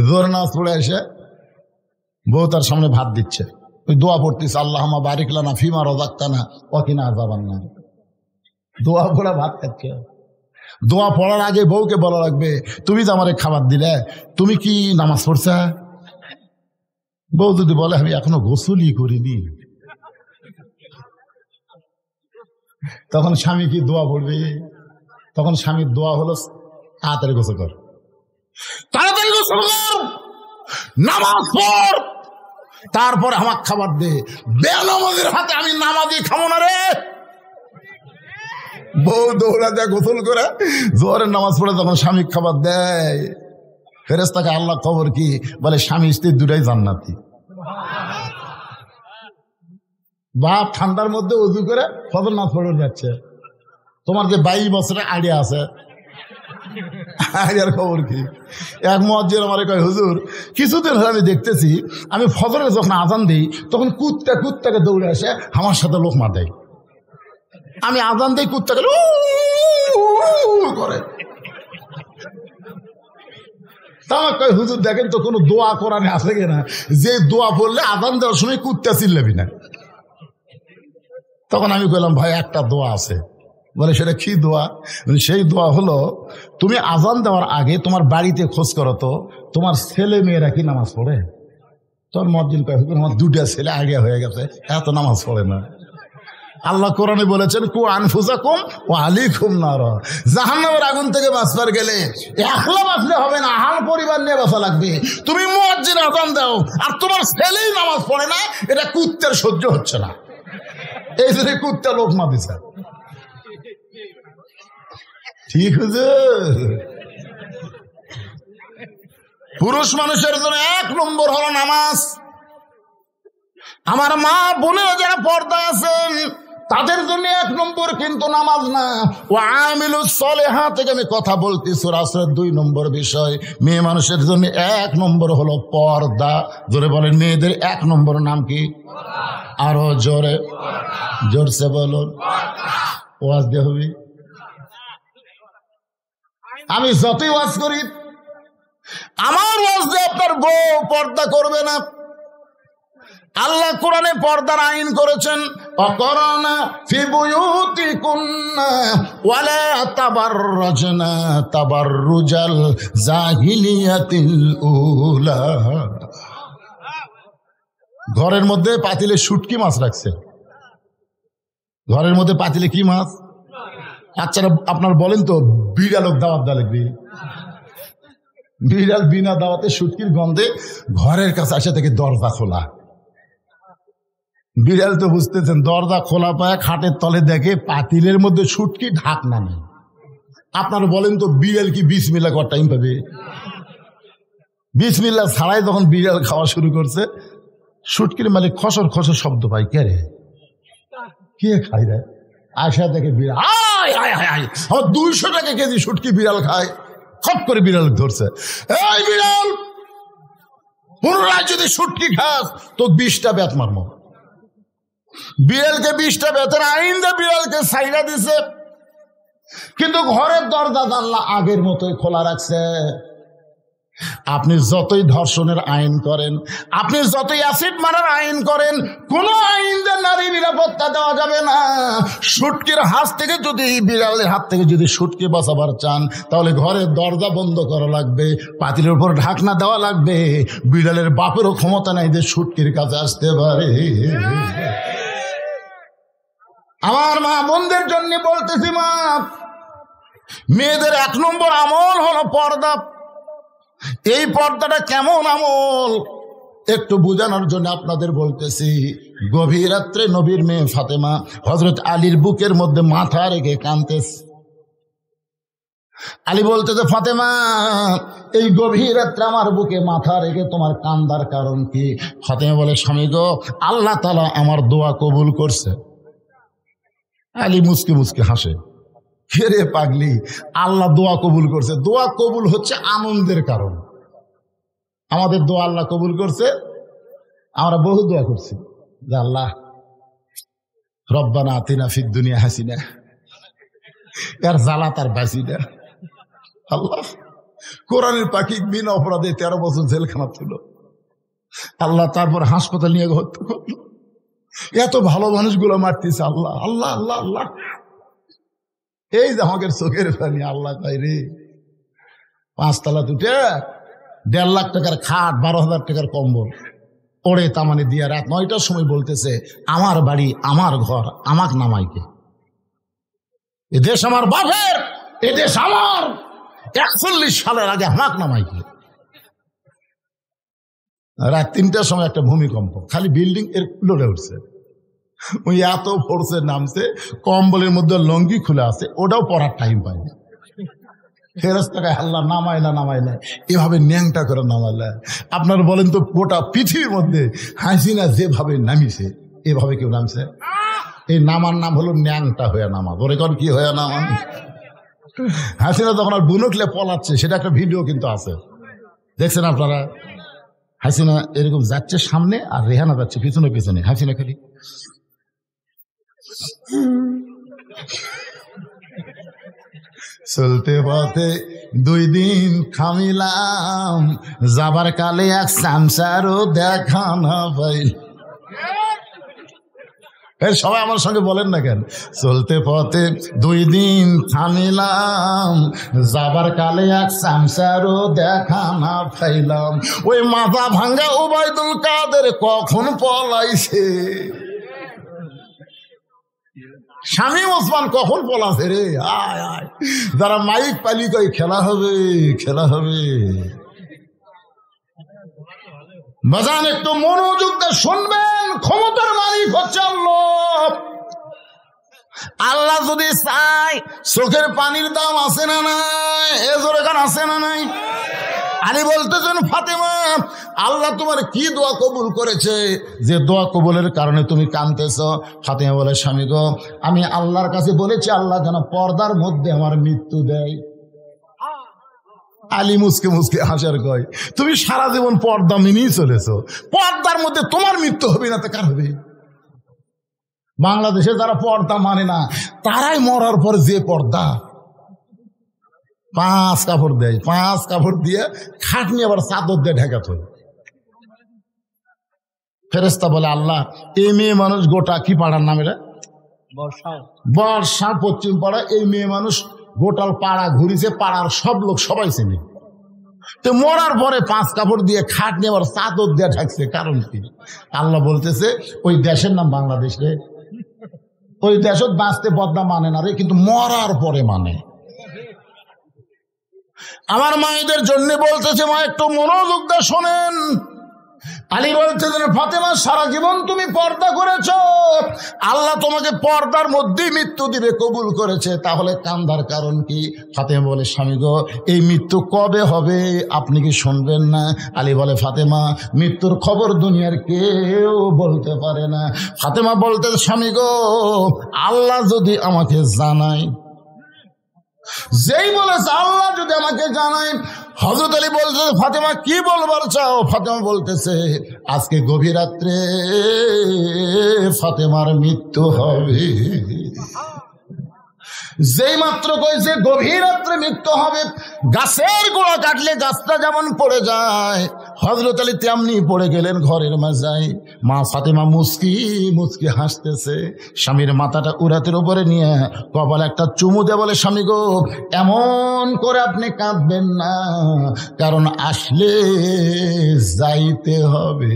জোর নামাজ পড়ে এসে বউ তার সামনে ভাত দিচ্ছে, ওই দোয়া পড়তেছে, আল্লাহুম্মা বারিক লানা ফিমা রাযাকতানা ওয়া কিনা আযাবান্নার। দোয়া পড়া ভাত খাচ্ছে। দোয়া পড়ার আগে বউকে বলা লাগবে, তুমি তো আমারে খাবার দিলে, তুমি কি নামাজ পড়ছা? বউ যদি বলে আমি এখনো গোসলই করিনি, তখন স্বামী কি দোয়া পড়বে? তখন স্বামীর দোয়া হলো তাড়াতাড়ি গোসল কর, তাড়াতাড়ি গোসল কর, নামাজ পড়, তারপর আমার খাবার দে। বেনামাজের হাতে আমি নামাজি খাবো না রে। বউ দৌড়া দেয় গোসল করে, জোহরের নামাজ পড়ে তখন স্বামী খাবার দেয়। ফেরেশতাকে আল্লাহ খবর কি বলে, স্বামী স্ত্রী দুটাই জান্নাতি। বাপ ঠান্ডার মধ্যে উযু করে ফজর নামাজ পড়ে যাচ্ছে, তোমার যে 22 বছরের আইডিয়া আছে, আইডিয়ার খবর কি? এক মুয়াজ্জিন আমারে কয়, হুজুর কিছুদিন হলে আমি দেখতেছি, আমি ফজরে যখন আজান দিই তখন কুত্তাকে দৌড়ে আসে আমার সাথে লোকমা দেয়। আমি আজান দিই, কুত্তাকে করে। আমার কয়, হুজুর দেখেন তো কোনো দোয়া কোরআনে আছে কিনা যে দোয়া পড়লে আজান দেওয়ার সময় কুত্তা চিল্লাবি না? তখন আমি বললাম, ভাই একটা দোয়া আছে। বলে, সেটা কি দোয়া? সেই দোয়া হলো, তুমি আজান দেওয়ার আগে তোমার বাড়িতে খোঁজ করো তো তোমার ছেলে মেয়েরা কি নামাজ পড়ে। তোর মুয়াজ্জিন কয়, হুজুর আমার 2টা ছেলে আইডিয়া হয়ে গেছে, এত নামাজ পড়ে না। আল্লাহ কোরআনে বলেছেন, কু আনফুসাকুম ওয়া আলাইকুম নার, জাহান্নামের আগুন থেকে বাঁচবার গেলে একলা বাঁচলে হবে না, আহাল পরিবার নিয়ে বাঁচা লাগবে। তুমি মুয়াজ্জিন আজান দাও আর তোমার ছেলেই নামাজ পড়ে না, এটা কুত্তার সহ্য হচ্ছে না, এই জন্য কুত্তা লোকমা দিছে। ঠিক হচ্ছে। পুরুষ মানুষের জন্য 1 নম্বর হলো নামাজ। আমার মা বোনেরা যারা পর্দা আছেন তাদের জন্য 1 নম্বর কিন্তু নামাজ না। ওয়া আমিলুস সলিহাত থেকে আমি কথা বলতেছি, সূরা 2 নম্বর বিষয়। মেয়ে মানুষের জন্য 1 নম্বর হলো পর্দা। জোরে বলেন, মেয়েদের 1 নম্বর নাম কি? আরো জোরে, জোরসে বলুন। ওয়াজ দিয়ে হবে। আমি যতই ওয়াজ করি, আমার ওয়াজ দিয়ে আপনার বউ পর্দা করবে না। আল্লাহ কোরআনে পর্দার আইন করেছেন, অকরানা ফি বুয়ুতিকুন্না ওয়ালা তাবাররাজনা তাবাররুজাল জাহিলিয়াতিল উলা। ঘরের মধ্যে পাতিলে শুটকি মাছ রাখছে। ঘরের মধ্যে পাতিলে কি মাছ? আচ্ছা আপনার বলেন তো, বিড়ালক দাওয়াত দেওয়া লাগবে? বিড়াল বিনা দাওয়াতে শুটকির গন্ধে ঘরের কাছে আসে থেকে দরজা খোলা। বিড়াল তো বুঝতেছেন, দরজা খোলা পায় খাটের তলে দেখে পাতিলের মধ্যে শুটকি, ঢাকনা নেই। আপনার বলেন তো, বিড়াল কি বিসমিল্লাহ করার টাইম পাবে? বিসমিল্লাহ ছাড়াই যখন বিড়াল খাওয়া শুরু করছে, শুটকির মালিক খসর খসর শব্দ পাই, কে রে, কে খাই রে? আশা দেখে বিড়াল, আমার 200 টাকা কেজি শুটকি বিড়াল খায়। খপ করে বিড়াল ধরছে, এই বিড়াল, পুনরায় যদি শুটকি খাস তো 20টা বেত মারবো। বিড়ালকে 20টা বেতের আইন দিয়ে বিড়ালকে সাইরা দিছে, কিন্তু ঘরের দরজা জানলা আগের মতোই খোলা রাখছে। আপনি যতই ধর্ষণের আইন করেন, আপনি যতই অ্যাসিড মারার আইন করেন, কোন আইন দিয়ে নারী নিরাপত্তা দেওয়া যাবে না। শুটকির হাত থেকে যদি, বিড়ালের হাত থেকে যদি শুটকি বাঁচাবার চান, তাহলে ঘরের দরজা বন্ধ করা লাগবে, পাতিলের উপর ঢাকনা দেওয়া লাগবে। বিড়ালের বাপেরও ক্ষমতা নাই যে শুটকির কাছে আসতে পারে। আমার মা বোনদের জন্য বলতেছি, মা, মেয়েদের 1 নম্বর আমল হলো পর্দা। এই পর্দাটা কেমন আমল একটু বোঝানোর জন্য আপনাদের বলতেছি। গভীর রাত্রে নবীর মেয়ে ফাতেমা হযরত আলীর বুকের মধ্যে মাথা রেখে কাঁদতেছে। আলী বলতেছে, ফাতেমা, এই গভীর রাত্রে আমার বুকে মাথা রেখে তোমার কান্দার কারণ কি? ফাতেমা বলে, স্বামী গো, আল্লাহ তাআলা আমার দোয়া কবুল করছে। আলী মুচকি মুচকি হাসে, কে রে পাগলি, আল্লাহ দোয়া কবুল করছে? দোয়া কবুল হচ্ছে আনন্দের কারণ। আমাদের দোয়া আল্লাহ কবুল করছে, আমরা বহু দোয়া করছি যে আল্লাহ রব্বানা আতিনা ফিদ দুনিয়া হাসিনা, এর জ্বালা তার বাঁচি না। আল্লাহ কোরআনের পাখি বিনা অপরাধে 13 বছর জেলখানা ছিল। আল্লাহ তারপর হাসপাতাল নিয়ে হত্যা করলো। এত ভালো মানুষগুলো মারতেছে আল্লাহ আল্লাহ আল্লাহ আল্লাহ। এই যে আমাকে চোখের পানি, আল্লাহ তাই রে 5 তলা উঠে 1.5 লাখ টাকার খাট, 12,000 টাকার কম্বল ওরে তামানে দিয়া রাত 9টার সময় বলতেছে, আমার বাড়ি আমার ঘর, আমাক নামাইকে। এ দেশ আমার বাপের, এ দেশ আমার, 41 সালের আগে আমাক নামাইকে। রাত 3টার সময় একটা ভূমিকম্প, খালি বিল্ডিং এর লড়ে উঠছে। ওই এত ফোর্সে নামছে, কম্বলের মধ্যে লঙ্গি খুলে আছে, ওটাও পরার টাইম পায়নি। ফেরেশতাকে আল্লাহ নামাইলা এভাবে ন্যাংটা করে নামাইলা। আপনারা বলেন তো, গোটা পৃথিবীর মধ্যে হাসিনা যেভাবে নামিছে এভাবে কেউ নামছে? এই নামার নাম হলো ন্যাংটা হয়ে নামা। বলে কোন কি হয়ে নামা? হাসিনা যখন আর বুনকলে পলাচ্ছে, সেটা একটা ভিডিও কিন্তু আছে, দেখছেন আপনারা? হাসিনা এরকম যাচ্ছে সামনে, আর রেহানা যাচ্ছে পিছনে পিছনে। হাসিনা খালি চলতে পথে 2 দিন খামিলাম, যাবার কালে এক সামসারও দেখা না পাইল। সবাই আমার সঙ্গে বলেন না কেন? চলতে পথে 2 দিন থামিলাম, যাবার কালে এক সামসারও দেখা না পাইলাম। ওই মাথা ভাঙ্গা ওবায়দুল কাদের কখন পলাইছে, শামীম ওসমান কখন পলাছে রে? আয় আয়, যারা মাইক পালি কই খেলা হবে খেলা হবে। বাজান একটু মনোযোগ দিয়ে শুনবেন, ক্ষমতার মালিক হচ্ছে আল্লাহ। আল্লাহ যদি চাই, চোখের পানির দাম আছে না নাই? এ জোরে গান আছে না নাই? আলী বলতেছেন, ফাতেমা আল্লাহ তোমার কি দোয়া কবুল করেছে যে দোয়া কবুলের কারণে তুমি কাঁদতেছ? ফাতেমা বলে, স্বামী গো, আমি আল্লাহর কাছে বলেছি আল্লাহ যেন পর্দার মধ্যে আমার মৃত্যু দেয়। আলী মুসকে মুসকে হাসার কয়, তুমি সারা জীবন পর্দা মেনেই চলেছো, পর্দার মধ্যে তোমার মৃত্যু হবে না তো কার হবে? বাংলাদেশে যারা পর্দা মানে না, তারাই মরার পর যে পর্দা 5 কাপড় দেয়, 5 কাপড় দিয়ে খাট নিয়ে আবার চাদর দিয়ে ঢেকাত। ফেরেশতা বলে, আল্লাহ এই মেয়ে মানুষ গোটা কি পাড়ার নাম এটা? বর্ষা পশ্চিম পাড়া। এই মেয়ে মানুষ গোটাল পাড়া ঘুরিছে, পাড়ার সব লোক সবাই চেনে। তো মরার পরে 5 কাপড় দিয়ে খাট নিয়ে আবার চাদর দিয়ে ঢাকছে, কারণ কি? আল্লাহ বলতেছে, ওই দেশের নাম বাংলাদেশ রে, ওই দেশত বাঁচতে পর্দা মানে না রে, কিন্তু মরার পরে মানে। আমার মায়েদের জন্য বলতেছে, মা একটু মনোযোগ দিয়ে শোনেন। আলী বলতেছেন, ফাতেমা সারা জীবন তুমি পর্দা করেছো, আল্লাহ তোমাকে পর্দার মধ্যেই মৃত্যু দিবে কবুল করেছে, তাহলে কান্দার কারণ কি? ফাতেমা বলে, স্বামী গো, এই মৃত্যু কবে হবে আপনি কি শুনবেন না? আলী বলে, ফাতেমা মৃত্যুর খবর দুনিয়ার কেউ বলতে পারে না। ফাতেমা বলতে, স্বামী গো, আল্লাহ যদি আমাকে জানায়। যেই বলেছে আল্লাহ যদি আমাকে জানায়, হযরত আলী বলছে, ফাতেমা কি বলবার চাও? ফাতেমা বলতেছে, আজকে গভীর রাত্রে ফাতেমার মৃত্যু হবে। যেই মাত্র কইছে গভীর রাত্রে মৃত্যু হবে, গাছের গোড়া কাটলে গাছটা যেমন পড়ে যায়, হযরত আলী তেমনি পড়ে গেলেন ঘরের মাঝায়। মা ফাতেমা মুস্কি মুস্কি হাসতেছে, স্বামীর মাথাটা উরাতের উপরে নিয়ে কপালে একটা চুমু দিয়ে বলে, স্বামী গো, এমন করে আপনি কাঁদবেন না, কারণ আসলে যাইতে হবে।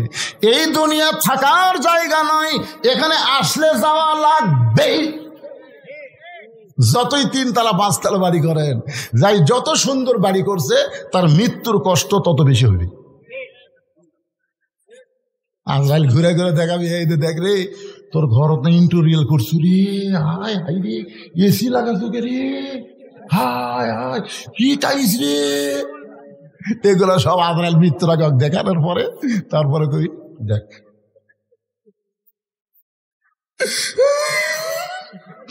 এই দুনিয়া থাকার জায়গা নয়, এখানে আসলে যাওয়া লাগবেই। যতই 3 তলা 5 তলা বাড়ি করেন, যাই যত সুন্দর বাড়ি করছে, তার মৃত্যুর কষ্ট তত বেশি হবে। আজরাইল ঘুরে ঘুরে দেখাবি, এই দেখ রে, তোর ঘর তো ইন্টেরিয়র করছু রে, হায় হাই রে, এসি লাগাছো কে রে, হায় হায় কি টাইস রে। এগুলো সব আজরাইল মৃত্যুর আগে দেখানোর পরে তারপরে কই দেখ।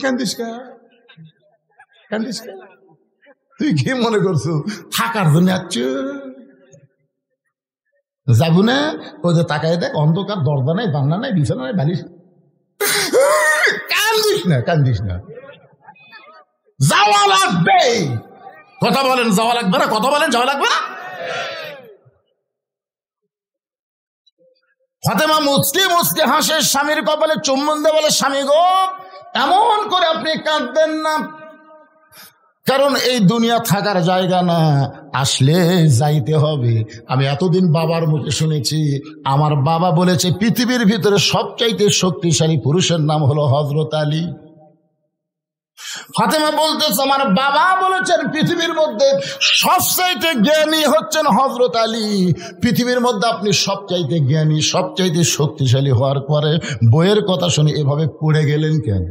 কান্দিস কা, কান্দিস কা? তুই কি মনে করছো থাকার জন্য আসছ? যাবো না? ওই যে তাকায় দেখ, অন্ধকার, দরজা নাই, জানলা নাই, বিছানা নাই, বালিশ। কান্দিস না, কান্দিস না, যাওয়া লাগবে। কথা বলেন যাওয়া লাগবে না? কথা বলেন যাওয়া লাগবে না? ফাতেমা মুচকি মুচকি হাসে, স্বামীর কপালে চুম্বন দিয়ে বলে, স্বামী গো, এমন করে আপনি কাঁদবেন না, কারণ এই দুনিয়া থাকার জায়গা না, আসলে যাইতে হবে। আমি এতদিন বাবার মুখে শুনেছি, আমার বাবা বলেছে পৃথিবীর ভিতরে সবচাইতে শক্তিশালী পুরুষের নাম হলো হযরত আলী। ফাতেমা বলতেছে, আমার বাবা বলেছেন পৃথিবীর মধ্যে সবচাইতে জ্ঞানী হচ্ছেন হযরত আলী। পৃথিবীর মধ্যে আপনি সবচাইতে জ্ঞানী, সবচাইতে শক্তিশালী হওয়ার পরে বইয়ের কথা শুনে এভাবে পড়ে গেলেন কেন?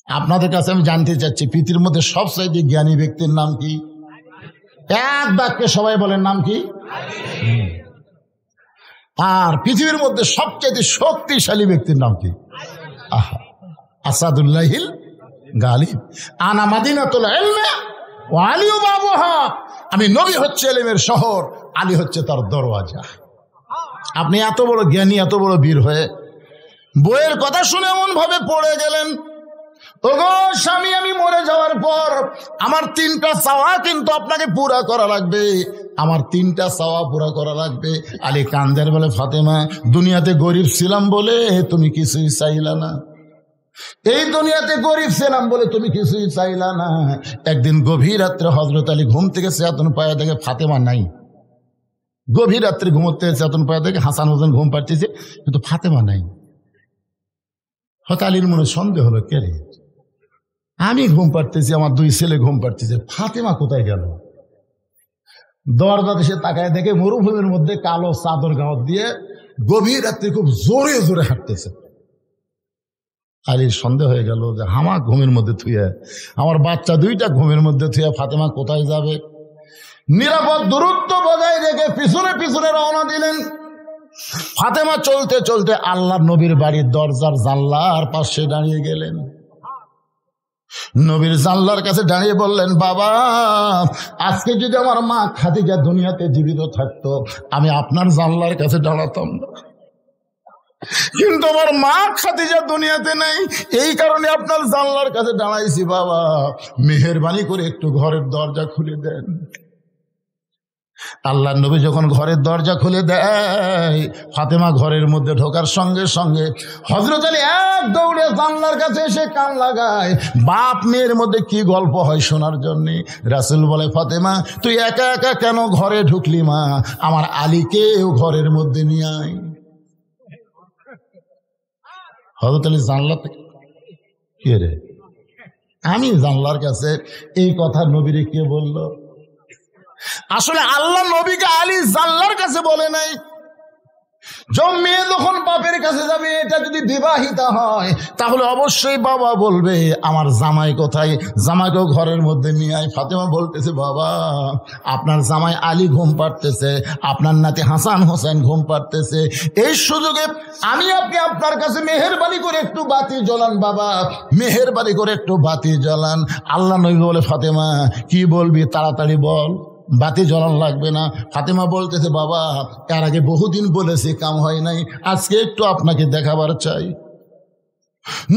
আপনাদের কাছে আমি জানতে চাচ্ছি, পৃথিবীর মধ্যে সবচাইতে জ্ঞানী ব্যক্তির নাম কি? এক বাক্যে সবাই বলেন, নাম কি? আর পৃথিবীর মধ্যে সবচাইতে শক্তিশালী ব্যক্তির নাম কি? আসাদুল্লাহিল গালিব। আনা মাদিনাতুল ইলমি ওয়া আলী বাবুহা। আমি নবী হচ্ছে ইলমের শহর, আলী হচ্ছে তার দরওয়াজা। আপনি এত বড় জ্ঞানী, এত বড় বীর হয়ে বইয়ের কথা শুনে এমন ভাবে পড়ে গেলেন। ওগো স্বামী, আমি মরে যাওয়ার পর আমার 3টা চাওয়া কিন্তু আপনাকে পুরা করা লাগবে, আমার 3টা চাওয়া পুরা করা লাগবে। আলী কান্দের বলে, ফাতেমা, দুনিয়াতে গরিব ছিলাম বলে তুমি কিছুই চাইলা না, এই দুনিয়াতে গরিব ছিলাম বলে তুমি কিছুই চাইলা না। একদিন গভীর রাত্রে হযরত আলী ঘুম থেকে চেতন পায়া দেখে ফাতেমা নাই। গভীর রাত্রে ঘুমোতে চেতন পায়া দেখে হাসান হোসেন ঘুম পাড়তেছে, কিন্তু ফাতেমা নাই। হয়তো আলীর মনে সন্দেহ হলো, কে রে, আমি ঘুম পাড়তেছি, আমার 2 ছেলে ঘুম পাড়তেছে, ফাতেমা কোথায় গেল? দরজা সে তাকায় দেখে মরুভূমির মধ্যে কালো চাদর গাঁত দিয়ে গভীর রাত্রে খুব জোরে জোরে হাঁটতেছে। আলীর সন্দেহ হয়ে গেল যে হামা ঘুমের মধ্যে থুয়ে, আমার বাচ্চা 2টা ঘুমের মধ্যে থুয়ে ফাতেমা কোথায় যাবে? নিরাপদ দূরত্ব বজায় রেখে পিছনে পিছনে রওনা দিলেন। ফাতেমা চলতে চলতে আল্লাহর নবীর বাড়ির দরজার জানলার পাশে দাঁড়িয়ে গেলেন। নবীর জানলার কাছে দাঁড়িয়ে বললেন, বাবা, আজকে যদি আমার মা খাদিজা দুনিয়াতে জীবিত থাকতো, আমি আপনার জানলার কাছে দাঁড়াতাম না, কিন্তু আমার মা খাদিজা দুনিয়াতে নেই, এই কারণে আপনার জানলার কাছে দাঁড়াইছি। বাবা, মেহেরবানি করে একটু ঘরের দরজা খুলে দেন। আল্লাহ নবী যখন ঘরের দরজা খুলে দেয়, ফাতেমা ঘরের মধ্যে ঢোকার সঙ্গে সঙ্গে হযরত আলী এক দৌড়ে জানলার কাছে এসে কান লাগায়। বাপ মেয়ের মধ্যে কি গল্প হয় শোনার জন্যে। রাসূল বলে, ফাতেমা, তুই একা একা কেন ঘরে ঢুকলি মা? আমার আলীকেও ঘরের মধ্যে নিয়ে আয়। হযরত আলী জানলা থেকে, কে রে, আমি জানলার কাছে, এই কথা নবীরে কে বলল? আসলে আল্লাহ নবীকে আলী জানলার কাছে বলে নাই। মেয়ে যখন বাপের কাছে যাবে, এটা যদি বিবাহিতা হয় তাহলে অবশ্যই বাবা বলবে, আমার জামাই কোথায়? জামাইকেও ঘরের মধ্যে নিয়ে আয়। ফাতেমা বলতেছে, বাবা, আপনার জামাই আলী ঘুম পাড়তেছে, আপনার নাতি হাসান হোসেন ঘুম পাড়তেছে, এই সুযোগে আমি আপনি আপনার কাছে মেহেরবানি করে একটু বাতি জ্বলান বাবা, মেহেরবানি করে একটু বাতি জ্বলান। আল্লাহ নবী বলে, ফাতেমা, কি বলবি, তাড়াতাড়ি বল, বাতি জ্বলান লাগবে না। ফাতেমা বলতেছে, বাবা, এর আগে বহুদিন বলেছি, কাম হয় নাই, আজকে একটু আপনাকে দেখাবার চাই।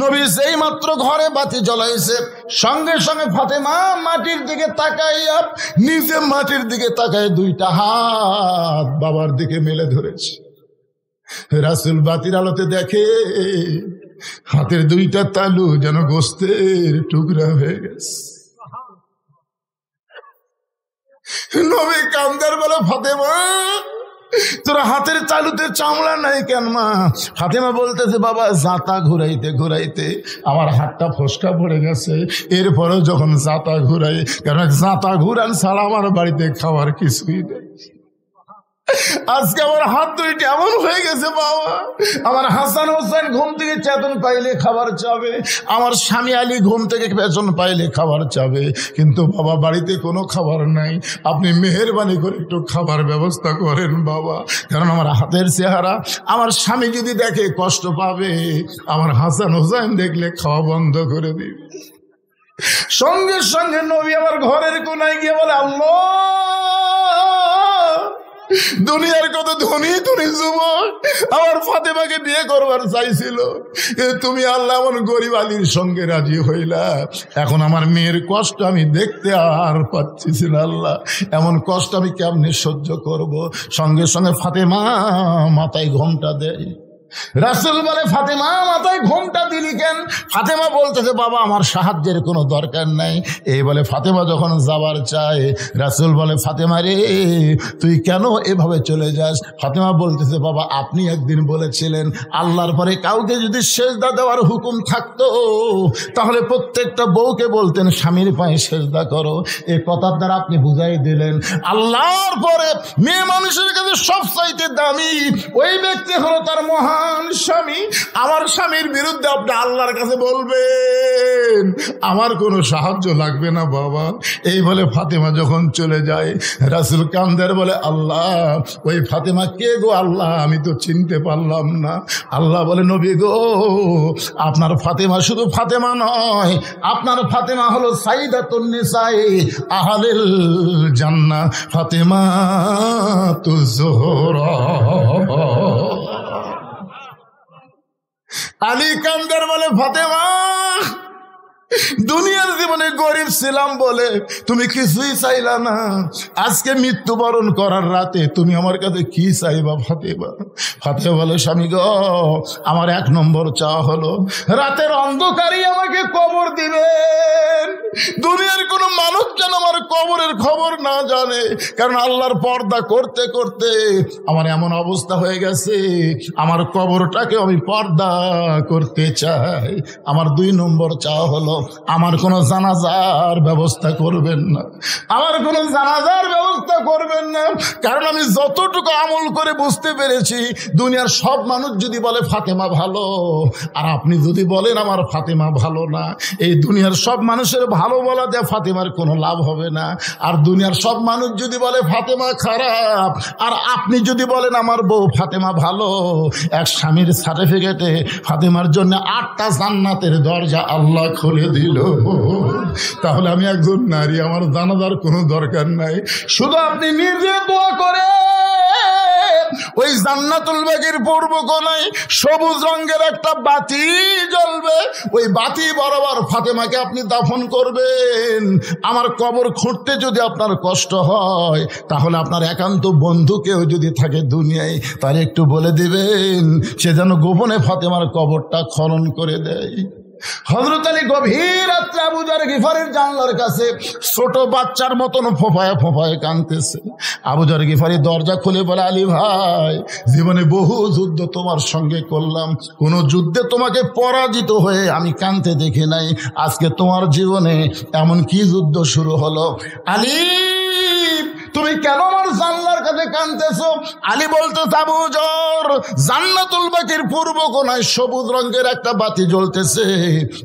নবী সেই মাত্র ঘরে বাতি জ্বলাইছে, সঙ্গে সঙ্গে ফাতেমা মাটির দিকে তাকাইয়া, নিজে মাটির দিকে তাকায় 2টা হাত বাবার দিকে মেলে ধরেছে। রাসূল বাতির আলোতে দেখে হাতের 2টা তালু যেন গোস্তের টুকরা হয়ে গেছে। নবী কান্দার বলে, ফাতেমা, তোরা হাতের তালুতে চামড়া নাই কেন মা? ফাতেমা বলতেছে, বাবা, জাতা ঘুরাইতে ঘুরাইতে আমার হাতটা ফসকা পড়ে গেছে, এরপরেও যখন জাতা ঘুরাই, কারণ জাতা ঘুরান ছাড়া আমার বাড়িতে খাবার কিছুই নেই। আজকে আমার হাত 2টা এমন হয়ে গেছে বাবা, আমার হাসান হোসেন ঘুম থেকে চেতন পাইলে খাবার চাবে, আমার স্বামী আলী ঘুম থেকে বেতন পাইলে খাবার চাবে, কিন্তু বাবা বাড়িতে কোনো খাবার নাই, আপনি মেহেরবানি করে একটু খাবার ব্যবস্থা করেন বাবা, কারণ আমার হাতের চেহারা আমার স্বামী যদি দেখে কষ্ট পাবে, আমার হাসান হোসেন দেখলে খাওয়া বন্ধ করে দিবে। সঙ্গে সঙ্গে নবী আমার ঘরের কোনায় গিয়ে বলে, আল্লাহ, দুনিয়ার কত ধনী ধনী যুবক আমার ফাতেমাকে বিয়ে করবার চাইছিল, তুমি আল্লাহ এমন গরিব আলীর সঙ্গে রাজি হইলা। এখন আমার মেয়ের কষ্ট আমি দেখতে আর পাচ্ছি না আল্লাহ, এমন কষ্ট আমি কেমনে সহ্য করব। সঙ্গে সঙ্গে ফাতেমা মাথায় ঘোমটা দেয়। রাসূল বলে, ফাতেমা মাথায় ঘোমটা দিলি কেন? ফাতেমা বলতেছে, বাবা আমার সাহায্যের কোনো দরকার নাই। এই বলে ফাতেমা যখন যাবার চায়, রাসূল বলে, ফাতেমা রে তুই কেন এভাবে চলে যাস? ফাতেমা বলতেছে, বাবা আপনি একদিন বলেছিলেন আল্লাহর পরে কাউকে যদি সেজদা দেওয়ার হুকুম থাকতো তাহলে প্রত্যেকটা বউকে বলতেন স্বামীর পায়ে সেজদা করো। এই কথার দ্বারা আপনি বুঝাই দিলেন আল্লাহর পরে মেয়ে মানুষের কাছে সবচাইতে দামি ওই ব্যক্তি হলো তার মহান স্বামী। আমার স্বামীর বিরুদ্ধে আপনি আল্লাহর কাছে বলবেন, আমার কোনো সাহায্য লাগবে না বাবা। এই বলে ফাতেমা যখন চলে যায়, রাসূল কান্দার বলে, আল্লাহ ওই ফাতেমা কে গো আল্লাহ, আমি তো চিনতে পারলাম না। আল্লাহ বলে, নবী গো আপনার ফাতেমা শুধু ফাতেমা নয়, আপনার ফাতেমা হলো সাইয়্যিদাতুন নিসায়ে আহলিল জান্নাহ, ফাতেমা তু যোহরা। আলী কান্দার বলে, ফাতেমা দুনিয়ার জীবনে গরিব ছিলাম বলে তুমি কিছুই চাইলা না, আজকে মৃত্যুবরণ করার রাতে তুমি আমার কাছে কি চাইবা ফাতেমা? ফাতেমা বলে, স্বামী গো আমার 1 নম্বর চাওয়া হলো রাতের অন্ধকারই আমাকে কবর দিবেন। দুনিয়ার কোনো মানুষ যেন আমার কবরের খবর না জানে, কারণ আল্লাহর পর্দা করতে করতে আমার এমন অবস্থা হয়ে গেছে, আমার কবরটাকে আমি পর্দা করতে চাই। আমার 2 নম্বর চাওয়া হলো আমার কোনো জানাজার ব্যবস্থা করবেন না, আমার কোনো জানাজার ব্যবস্থা করবেন না। কারণ আমি যতটুকু আমল করে বুঝতে পেরেছি, দুনিয়ার সব মানুষ যদি বলে ফাতেমা ভালো, আর আপনি যদি বলেন আমার ফাতেমা ভালো না, এই দুনিয়ার সব মানুষের ভালো বলা দিয়ে ফাতেমার কোনো লাভ হবে না। আর দুনিয়ার সব মানুষ যদি বলে ফাতেমা খারাপ, আর আপনি যদি বলেন আমার বউ ফাতেমা ভালো, এক স্বামীর সার্টিফিকেটে ফাতেমার জন্য 8টা জান্নাতের দরজা আল্লাহ খুলে দিল। তাহলে আমি একজন নারী, আমার জানাজার কোনো দরকার নাই, শুধু আপনি নিজে দোয়া করে ওই জান্নাতুল বাগীর পূর্ব কোণায় সবুজ রঙের একটা বাতি জ্বলবে, ওই বাতি বরাবর ফাতেমাকে আপনি দাফন করবেন। আমার কবর খুঁড়তে যদি আপনার কষ্ট হয়, তাহলে আপনার একান্ত বন্ধু কেউ যদি থাকে দুনিয়ায়, তার একটু বলে দিবেন সে যেন গোপনে ফাতেমার কবরটা খনন করে দেয়। হযরত আলী গভীর রাত্রে আবু যর গিফারির জানলার কাছে ছোট বাচ্চার মতন ফোঁপায় ফোঁপায় কাঁদতেছে। আবু যর গিফারি দরজা খুলে বলে, আলী ভাই জীবনে বহু যুদ্ধ তোমার সঙ্গে করলাম, কোন যুদ্ধে তোমাকে পরাজিত হয়ে আমি কাঁদতে দেখি নাই, আজকে তোমার জীবনে এমন কি যুদ্ধ শুরু হলো? আলী তুমি কেন আমার জানলার কাছে কাঁদতেছো? আলী বলতে, আবু যর জান্নাতুল বাগীর পূর্ব কোণায় সবুজ রঙের একটা বাতি জ্বলতেছে,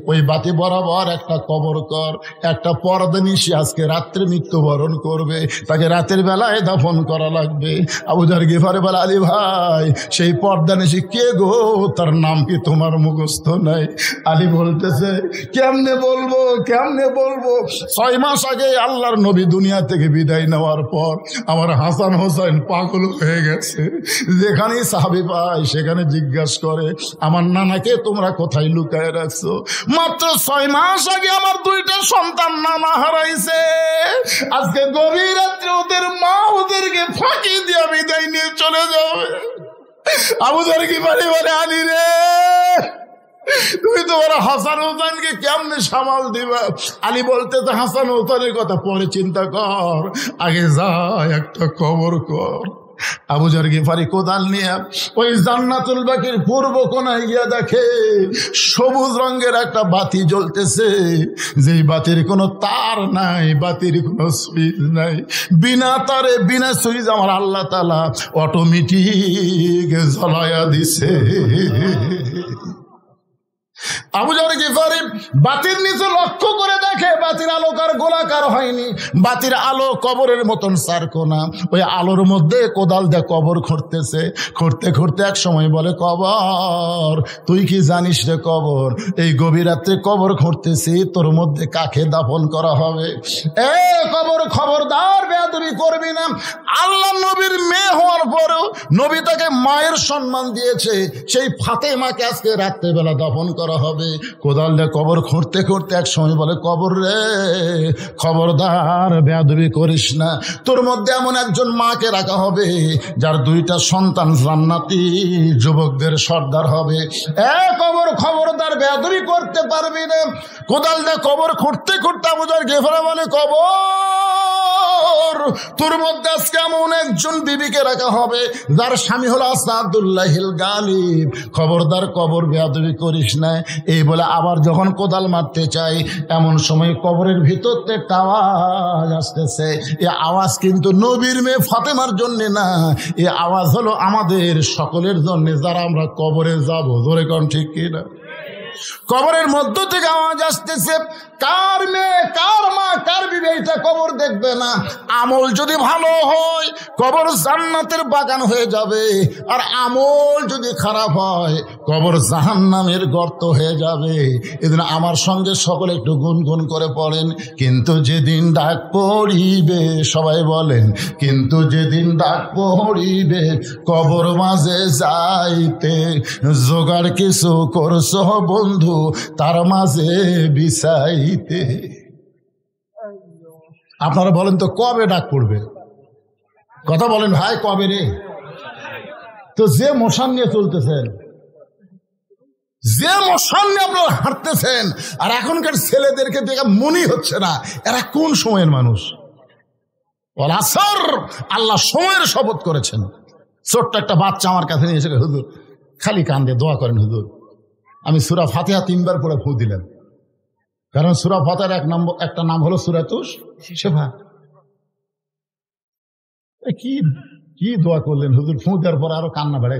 ওই বাতি বরাবর একটা কবর কর, একটা পর্দা নিশি আজকে রাত্রে মৃত্যুবরণ করবে, তাকে রাতের বেলায় দাফন করা লাগবে। আবু যর গিফারি বলে, আলী ভাই সেই পর্দা নিশি কে গো, তার নাম কি তোমার মুখস্থ নাই? আলী বলতেছে, কেমনে বলবো কেমনে বলবো, 6 মাস আগে আল্লাহর নবী দুনিয়া থেকে বিদায় নেওয়ার পর আমার হাসান হোসেন পাগল হয়ে গেছে, যেখানেই সাহাবী পায় সেখানে জিজ্ঞাসা করে আমার নানাকে তোমরা কোথায় লুকায় রাখছো? মাত্র 6 মাস আগে আমার 2টা সন্তান নানা হারাইছে, আজকে গভীর রাত্রে ওদের মা ওদেরকে ফাঁকি দিয়ে বিদায় নিয়ে চলে যাবে। আবু যর গিফারি বলে, আলী রে তুমি তোমার হাসান হোসেনকে কেমনে সামাল দিবা? আলী বলতে, তো হাসান হোসেনের কথা পরে চিন্তা কর, আগে যা একটা কবর কর। আবু যর গিফারি কোদাল নিয়ে ওই জান্নাতুল বাগীর পূর্ব কোণায় গিয়া দেখে সবুজ রঙের একটা বাতি জ্বলতেছে, যেই বাতির কোনো তার নাই, বাতির কোনো সুইচ নাই, বিনা তারে বিনা সুইচ আমার আল্লাহ তাআলা অটোমেটিক জ্বলায়া দিছে। আবু যর গিফারি বাতির নিচে লক্ষ্য করে দেখে বাতির আলোকার গোলাকার হয়নি, বাতির আলো কবরের মতন সারকোনা। ওই আলোর মধ্যে কোদাল দিয়ে কবর খুঁড়তেছে, খুঁড়তে খুঁড়তে এক সময় বলে, কবর তুই কি জানিস রে কবর, এই গভীর রাত্রে কবর খুঁড়তেছি, তোর মধ্যে কাকে দাফন করা হবে? এ কবর খবরদার বেয়াদবি করবি না। আল্লাহ নবীর মেয়ে হওয়ার পরেও নবী তাকে মায়ের সম্মান দিয়েছে, সেই ফাতেমাকে আজকে রাত্রেবেলা দাফন করা হবে। কোদাল দিয়ে কবর খুঁড়তে খুঁড়তে এক সময় বলে, কবর রে খবরদার বেয়াদবি করিস না, তোর মধ্যে এমন একজন মাকে রাখা হবে যার 2টা সন্তান জান্নাতি যুবকদের সর্দার হবে। এ কবর খবরদার বেয়াদবি করতে পারবি না। কোদাল দিয়ে কবর খুঁড়তে খুঁড়তে আবু যর গিফারি বলে, কবর তোর মধ্যে আজকে এমন একজন বিবিকে রাখা হবে যার স্বামী হলো আসাদুল্লাহিল গালিব, খবরদার কবর বেয়াদবি করিস না। এই বলে আবার যখন কোদাল মারতে চাই, এমন সময় কবরের ভিতর থেকে একটা আওয়াজ আসতেছে। এই আওয়াজ কিন্তু নবীর মেয়ে ফাতেমার জন্য না, এই আওয়াজ হলো আমাদের সকলের জন্য যারা আমরা কবরে যাব। ধরে কোন ঠিক কিনা? কবরের মধ্য থেকে আওয়াজ আসতেছে, কার মেয়ে, কার মা, কার বিবি এটা কবর দেখবে না। আমল যদি ভালো হয় কবর জান্নাতের বাগান হয়ে যাবে, আর আমল যদি খারাপ হয় কবর জাহান্নামের গর্ত হয়ে যাবে। এদিন আমার সঙ্গে সকলে একটু গুনগুন করে পড়েন, কিন্তু যেদিন ডাক পড়িবে, সবাই বলেন, কিন্তু যেদিন ডাক পড়িবে কবর মাঝে যাইতে, জোগাড় কিছু করছ বন্ধু তার মাঝে বিছাইতে। আপনারা বলেন তো কবে ডাক পড়বে? কথা বলেন ভাই, কবে রে? তো যে মশান নিয়ে চলতেছেন, যে মশান নিয়ে আপনারা হাঁটতেছেন, আর এখনকার ছেলেদেরকে দেখে মনেই হচ্ছে না এরা কোন সময়ের মানুষ। আল্লাহ সময়ের শপথ করেছেন। ছোট্ট একটা বাচ্চা আমার কাছে নিয়ে এসে, হুজুর খালি কান্দে, দোয়া করেন হুজুর। আমি সূরা ফাতিহা 3 বার পড়ে ফু দিলাম, কারণ সূরা ফাতিহার একটা নাম হলো সূরাতুশ শিফা। কি কি দোয়া করলেন হুজুর? ফু দেওয়ার পর আরো কান্না বেড়ে।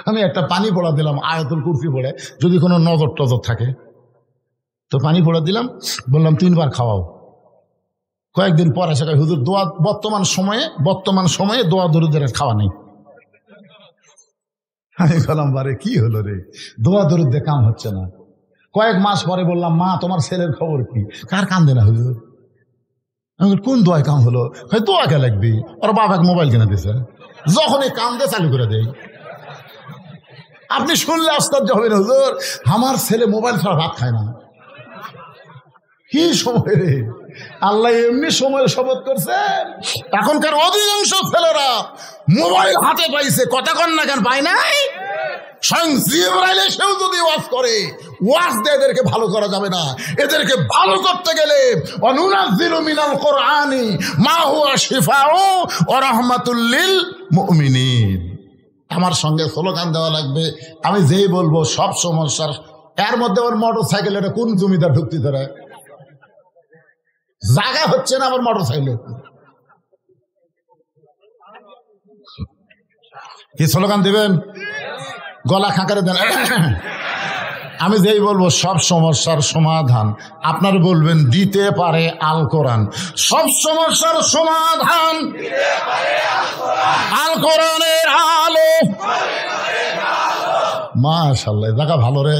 আমি একটা পানি পড়া দিলাম আয়াতুল কুরসি পড়ে, যদি কোনো নজর টজর থাকে তো পানি পড়া দিলাম, বললাম 3 বার খাওয়াও। কয়েকদিন পর এসে হুজুর দোয়া বর্তমান সময়ে দোয়া দরুদের খাওয়া নেই। আমি বললাম, বারে কি হলো রে, দোয়া দরুদে কাম হচ্ছে না। কয়েক মাস পরে বললাম, মা তোমার ছেলের খবর কি? কার কান্দে না হুজুর? আমি কোন দোয়ায় কাম হলো? দোয়া কে লাগবি, ওর বাবাকে মোবাইল কিনে দিছে, যখনই কান্দে চালু করে দেয়। আপনি শুনলে আশ্চর্য হবেন, হুজুর আমার ছেলে মোবাইল ছাড়া ভাত খায় না। কি সময় রে! আল্লাহ এমনি সময়ের শপথ করছেন। এখনকার অধিকাংশ ছেলেরা মোবাইল হাতে পাইছে, কথা কন না কেন? পায় নাই? স্বয়ং জিবরাইল এসেও যদি ওয়াজ করে, ওয়াজ দিয়ে এদেরকে ভালো করা যাবে না। এদেরকে ভালো করতে গেলে অনুনাজ্জিলু মিনাল কোরআনি মা হুয়া শিফাউ ওয়া রাহমাতুল লিল মুমিনিন। আমার সঙ্গে স্লোগান দেওয়া লাগবে। আমি যেই বলবো সব সমস্যার, এর মধ্যে ওর মোটর সাইকেল, এটা কোন জমিদার ঢুকতে ধরে জায়গা হচ্ছে না আমার মোটর সাইকেলে। কি স্লোগান দিবেন? গলা খাঁকারে দেন। আমি যেই বলবো সব সমস্যার সমাধান, আপনারা বলবেন দিতে পারে আল কোরআন। সব সমস্যার সমাধান আল কোরআনের আলো। মাশাআল্লাহ, দেখা ভালো রে,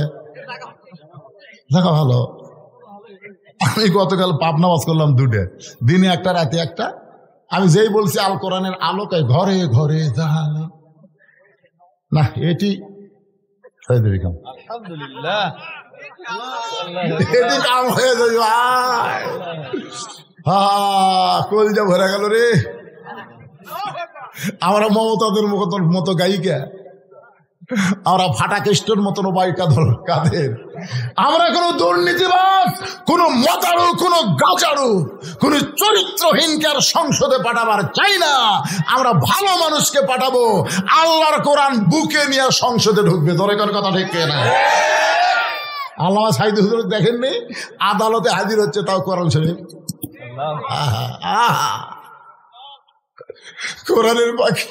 দেখা ভালো। আমি গতকাল পাবনা ওয়াজ করলাম 2টে, দিনে একটা রাতে একটা। আমি যেই বলছি আল কোরআনের আলোকে ঘরে ঘরে জাহালো না, এটি হয়ে যাবে কাম, আলহামদুলিল্লাহ, এটি কাম হয়ে যাবে। কলজা ভরে গেল রে। আমরা মমতাদের মতো গায়িকা, আমরা ফাটা কেষ্টর মতন বাইকা ধর কাদের। আমরা কোনো দুর্নীতিবাদ, কোনো মতারু, কোনো গাজারু, কোন চরিত্রহীনকে আর সংসদে পাঠাবার চাই না। আমরা ভালো মানুষকে পাঠাবো। আল্লাহর কোরআন বুকে নিয়ে সংসদে ঢুকবে। দরকার কথা ঠিক না? আল্লামা সাইদ হুজুর দেখেননি, আদালতে হাজির হচ্ছে, তাও কোরআন শরীফ। কোরআনের বাকি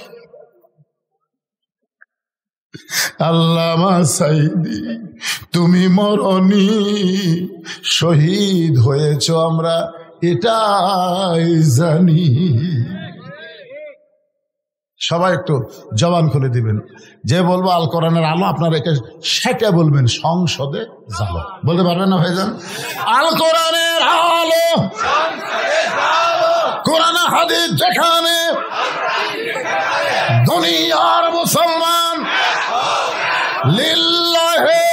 আল্লামা সাইদি তুমি মরনি, শহীদ হয়েছ আমরা এটাই জানি। সবাই একটু জবান খুলে দিবেন। যে বলবো আল কোরআনের আলো, আপনারা একে সেটা বলবেন সংসদে জালো। বলতে পারবেন না ভাইজান? আল কোরআনের আলো, কোরআন হাদিস যেখানে, দুনিয়ার মুসলমান লিল্লাহে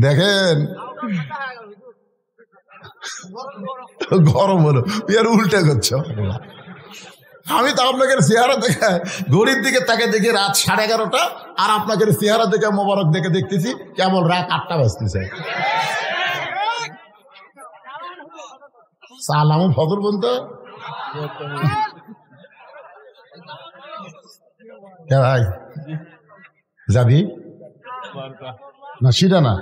দেখেন গরম হলো, এর উল্টে করছে। আমি তো আপনাকে চেহারা দেখে ঘড়ির দিকে তাকে দেখি রাত 11:30, আর আপনাকে চেহারা দেখে মোবারক দেখে দেখতেছি কেমন রাত 8টা বাজতেছে। সালাম ফজর বলতো ভাই যাবি না? সেটা না,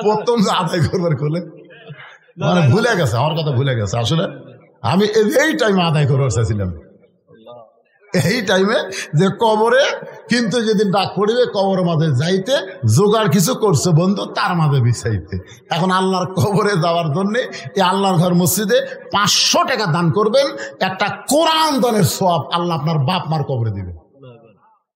প্রথম যে আদায় করবার খোলে মানে ভুলে গেছে, আমার কথা ভুলে গেছে। আসলে আমি এই টাইমে আদায় করবার চাইছিলাম, এই টাইমে যে কবরে, কিন্তু যেদিন ডাক পড়িবে কবরের মাঝে যাইতে জোগাড় কিছু করছে বন্ধু, তার মাঝে বিছাইতে। এখন আল্লাহর কবরে যাওয়ার জন্য এই আল্লাহর ঘর মসজিদে 500 টাকা দান করবেন, একটা কোরআন দানের সওয়াব আল্লাহ আপনার বাপ মার কবরে দিবেন।